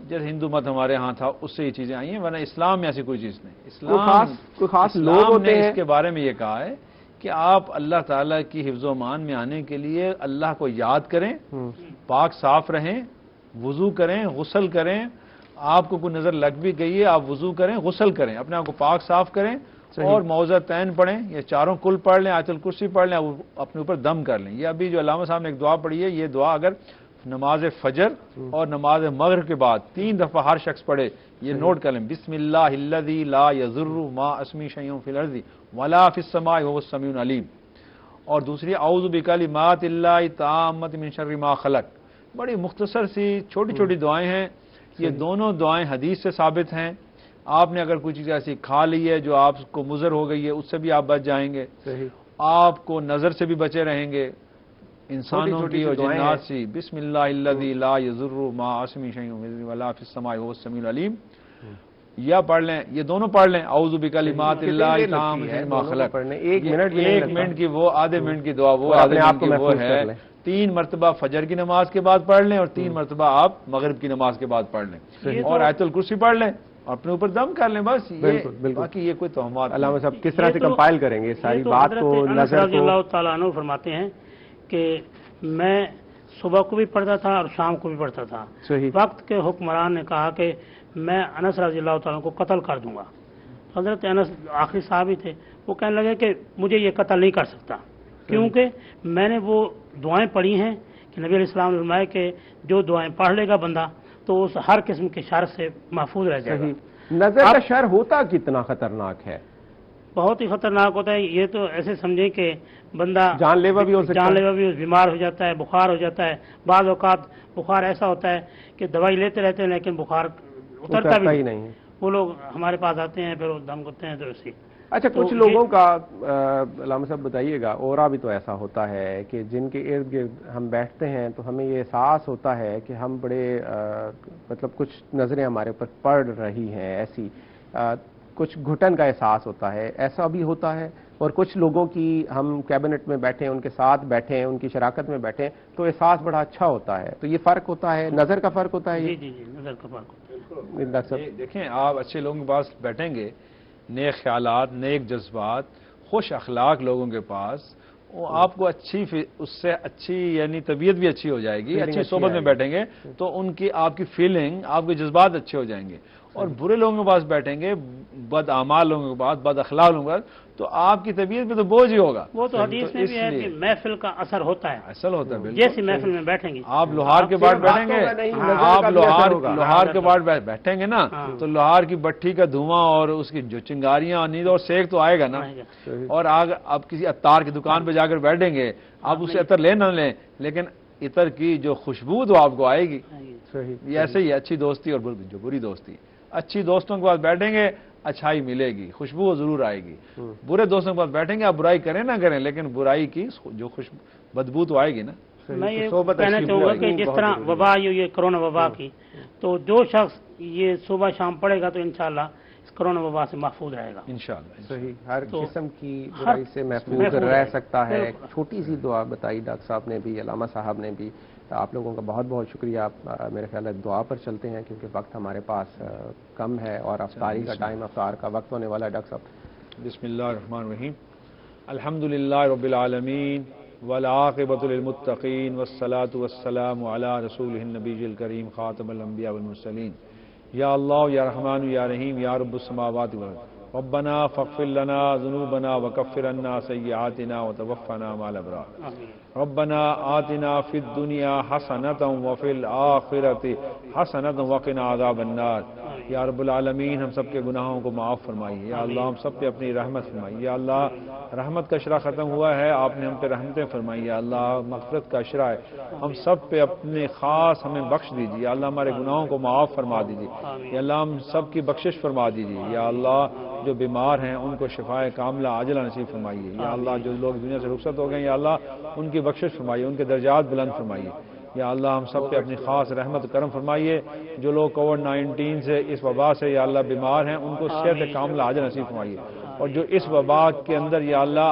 جیسے ہندو مت ہمارے ہاں تھا اس سے یہ چیزیں آئی ہیں، ورنہ اسلام میں ایسی کوئی چیز نہیں. اسلام نے اس کے بارے میں یہ کہا ہے کہ آپ اللہ تعالیٰ کی حفظ و امان میں آنے کے لیے اللہ کو یاد کریں، پاک صاف رہیں، وضو کریں، غسل کریں. آپ کو کوئی نظر لگ بھی گئی ہے، آپ وضو کریں، غسل کریں، اپنے آپ کو پاک صاف کریں، اور معوذتین پڑھیں، یہ چاروں کل پڑھ لیں، آیت الکرسی پڑھ لیں، اپنے اوپر دم کر لیں. یہ ابھی جو علامہ صاحب نے ایک دعا پڑھی ہے، یہ دعا اگر نماز فجر اور نماز مغرب کے بعد 3 دفعہ ہر شخص پڑھے، یہ نوٹ کر لیں. بسم اللہ الذی لا یضر مع اسمہ شیء فی الارض ولا فی السماء وهو السمیع العلیم. اور دوسری اعوذ بکلمات اللہ التامۃ من شر ما خلق. بڑی مختصر سی چھوٹی چھوٹی دعائیں ہیں. یہ دونوں دعائیں حدیث سے ثابت ہیں. آپ نے اگر کوئی چیز ایسی کھا لی ہے جو آپ کو مضر ہو گئی ہے، اس سے بھی آپ بچ جائیں گے. آپ کو نظر سے بھی بچے رہیں گے، انسانوں کی اور جنات سے. بسم اللہ الذی لا یضر مع اسمہ شیء ولا فی السماء وهو السمیع العلیم. یا پڑھ لیں، یہ دونوں پڑھ لیں، اعوذ بکلمات اللہ التامۃ من ما خلق. 1 منٹ کی وہ، آدھے منٹ کی دعا وہ، آدھے منٹ کی وہ ہے. 3 مرتبہ فجر کی نماز کے بعد پڑھ لیں، اور 3 مرتبہ آپ مغرب کی نماز کے بعد پڑھ لیں، اور آیت الکرسی پڑھ لیں، اپنے اوپر دم کر لیں. بس باقی یہ کوئی توہمات. علامہ صاحب کس طرح سے کمپائل کریں گے ساری بات کو؟ نظر رضی اللہ تعالیٰ عنہ فرماتے ہیں کہ میں صبح کو بھی پڑھتا تھا اور شام کو بھی پڑھتا تھا. وقت کے حکمران نے کہا کہ میں انس رضی اللہ تعالیٰ کو قتل کر دوں گا. حضرت انس آخری صحابی تھے، وہ کہنے لگے کہ مجھے یہ قتل نہیں کر سکتا، کیونکہ میں نے وہ دعائیں پڑھی ہیں کہ نبی علیہ السلام نے فرمایا کہ جو دعائیں پڑھ لے گا بندہ تو اس ہر قسم کے شر سے محفوظ رہ جائے گا. نظر کا شر ہوتا کتنا خطرناک ہے؟ بہت ہی خطرناک ہوتا ہے. یہ تو ایسے سمجھیں کہ بندہ جان لیوا بھی ہو سکتا ہے، جان لیوا بھی بیمار ہو جاتا ہے، بخار ہو جاتا ہے. بعض اوقات بخار ایسا ہوتا ہے کہ دوائی لیتے رہتے ہیں لیکن بخار اترتا بھی نہیں. وہ لوگ ہمارے پاس آتے ہیں، پھر وہ دم کرتے ہیں تو اسی. اچھا، کچھ لوگوں کا علامہ صاحب بتائیے گا، اورا بھی تو ایسا ہوتا ہے کہ جن کے ارد گرد ہم بیٹھتے ہیں تو ہمیں یہ احساس ہوتا ہے کہ ہم بڑے مطلب کچھ نظریں ہمارے اوپر پڑ رہی ہیں، ایسی کچھ گھٹن کا احساس ہوتا ہے، ایسا بھی ہوتا ہے. اور کچھ لوگوں کی ہم کیبنٹ میں بیٹھیں، ان کے ساتھ بیٹھیں، ان کی شراکت میں بیٹھیں تو احساس بڑا اچھا ہوتا ہے. تو یہ فرق ہوتا ہے، نظر کا فرق ہوتا ہے. جی نظر کا فرق ہوتا ہے. دیکھیں، آپ اچھے لوگوں کے پاس بیٹھیں گے، نیک خیالات، نیک جذبات، خوش اخلاق لوگوں کے پاس، وہ آپ کو اس سے اچھی یعنی طبیعت بھی اچھی ہو جائے گی. اچھی صحبت میں بیٹھیں گے تو ان کی آپ کی فیلنگ، آپ کے جذبات اچھے ہو جائیں گے. اور برے لوگوں کے پاس بیٹھیں گے، بد اعمال لوگوں کے پاس، بد اخلاق لوگوں کے پاس، تو آپ کی طبیعت پہ تو بوجھ ہی ہوگا. وہ تو حدیث میں بھی ہے کہ محفل کا اثر ہوتا ہے. اثر ہوتا ہے. جیسی محفل میں بیٹھیں گے، آپ لوہار کے بعد بیٹھیں گے، آپ لوہار کے بعد بیٹھیں گے نا، تو لوہار کی بٹھی کا دھواں اور اس کی جو چنگاریاں اور نیند اور سیک تو آئے گا نا. اور آپ کسی عطار کی دکان پہ جا کر بیٹھیں گے، آپ اسے عطر لے نہ لیں، لیکن عطر کی جو خوشبو تو آپ کو آئے گی. یہ ایسے ہی اچھی دوستی اور جو بری دوستی. اچھی دوستوں کے پاس بیٹھیں گے، اچھائی ملے گی، خوشبو ضرور آئے گی. برے دوستوں کے پاس بیٹھیں گے، آپ برائی کریں نہ کریں، لیکن برائی کی جو بدبو تو آئے گی نا. میں یہ کہنا چاہوں گا کہ جس طرح وبا یہ کرونا وبا کی، تو جو شخص یہ صبح شام پڑھے گا تو انشاءاللہ اس کرونا وبا سے محفوظ رہے گا انشاءاللہ. صحیح، ہر قسم کی برائی سے محفوظ رہ سکتا ہے. چھوٹی سی دعا بتائی ڈاکٹر صاحب نے بھی، علامہ صاحب نے بھی، آپ لوگوں کا بہت بہت شکریہ. میرے خیال ہے دعا پر چلتے ہیں کیونکہ وقت ہمارے پاس کم ہے اور افطاری کا ٹائم، افطار کا وقت ہونے والا ہے. ڈاکٹر صاحب بسم اللہ الرحمن الرحیم. الحمدللہ رب العالمین والعاقبۃ للمتقین والصلاة والسلام علی رسولہ النبی الکریم خاتم الانبیاء والمرسلین. یا اللہ یا رحمان یا رحیم یا رب السماوات والارض. ربنا فاغفر لنا ذنوبنا وکفر عنا سیئاتنا وتوفنا مع الابرار. ربنا آتنا فی الدنیا حسنۃ وفی الآخرۃ حسنۃ وقنا عذاب النار. یا رب العالمین ہم سب کے گناہوں کو معاف فرمائیے. یا اللہ ہم سب پہ اپنی رحمت فرمائیے. یا اللہ رحمت کا اشرا ختم ہوا ہے، آپ نے ہم پہ رحمتیں فرمائی. یا اللہ مغفرت کا اشرا ہے، ہم سب پہ اپنے خاص ہمیں بخش دیجیے. یا اللہ ہمارے گناہوں کو معاف فرما دیجیے. یا اللہ ہم سب کی بخشش فرما دیجیے. یا اللہ جو بیمار ہیں ان کو شفائے کاملہ عاجلہ نصیب فرمائیے. یا اللہ جو لوگ دنیا سے رخصت ہو گئے یا اللہ ان کی بخشش فرمائیے، ان کے درجات بلند فرمائیے. یا اللہ ہم سب پہ اپنی خاص رحمت کرم فرمائیے. جو لوگ کووڈ-19 سے اس وبا سے یا اللہ بیمار ہیں ان کو صحت کاملہ عاجل نصیب فرمائیے. اور جو اس وبا کے اندر یا اللہ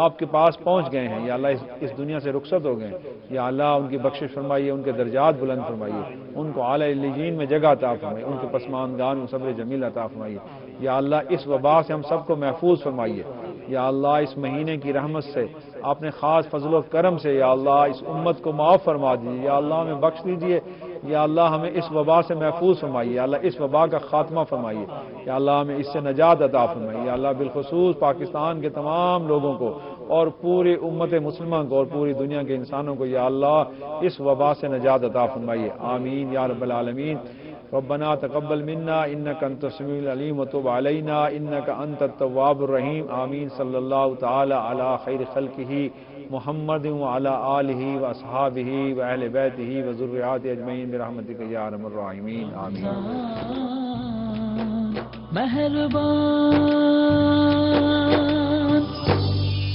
آپ کے پاس پہنچ گئے ہیں یا اللہ اس دنیا سے رخصت ہو گئے ہیں، یا اللہ ان کی بخشش فرمائیے، ان کے درجات بلند فرمائیے، ان کو اعلی علیین میں جگہ عطا فرمائیے، ان کے پسماندگان میں صبر جمیل عطا فرمائیے. یا اللہ اس وبا سے ہم سب کو محفوظ فرمائیے. یا اللہ اس مہینے کی رحمت سے اپنے خاص فضل و کرم سے یا اللہ اس امت کو معاف فرما دیجیے. یا اللہ ہمیں بخش دیجیے. یا اللہ ہمیں اس وبا سے محفوظ فرمائیے. یا اللہ اس وبا کا خاتمہ فرمائیے. یا اللہ ہمیں اس سے نجات عطا فرمائیے. یا اللہ بالخصوص پاکستان کے تمام لوگوں کو اور پوری امت مسلمہ کو اور پوری دنیا کے انسانوں کو یا اللہ اس وبا سے نجات عطا فرمائیے. آمین یا رب العالمین. ربنا تقبل منا انك انت السميع العليم وتب علينا انك انت التواب الرحيم. آمین. صلی اللہ تعالی علی خیر خلقہ محمد وعلى آلہ واصحابہ واہل بیتہ وذریاتہ اجمعین برحمتک یا ارحم الراحمین. آمین. مہربان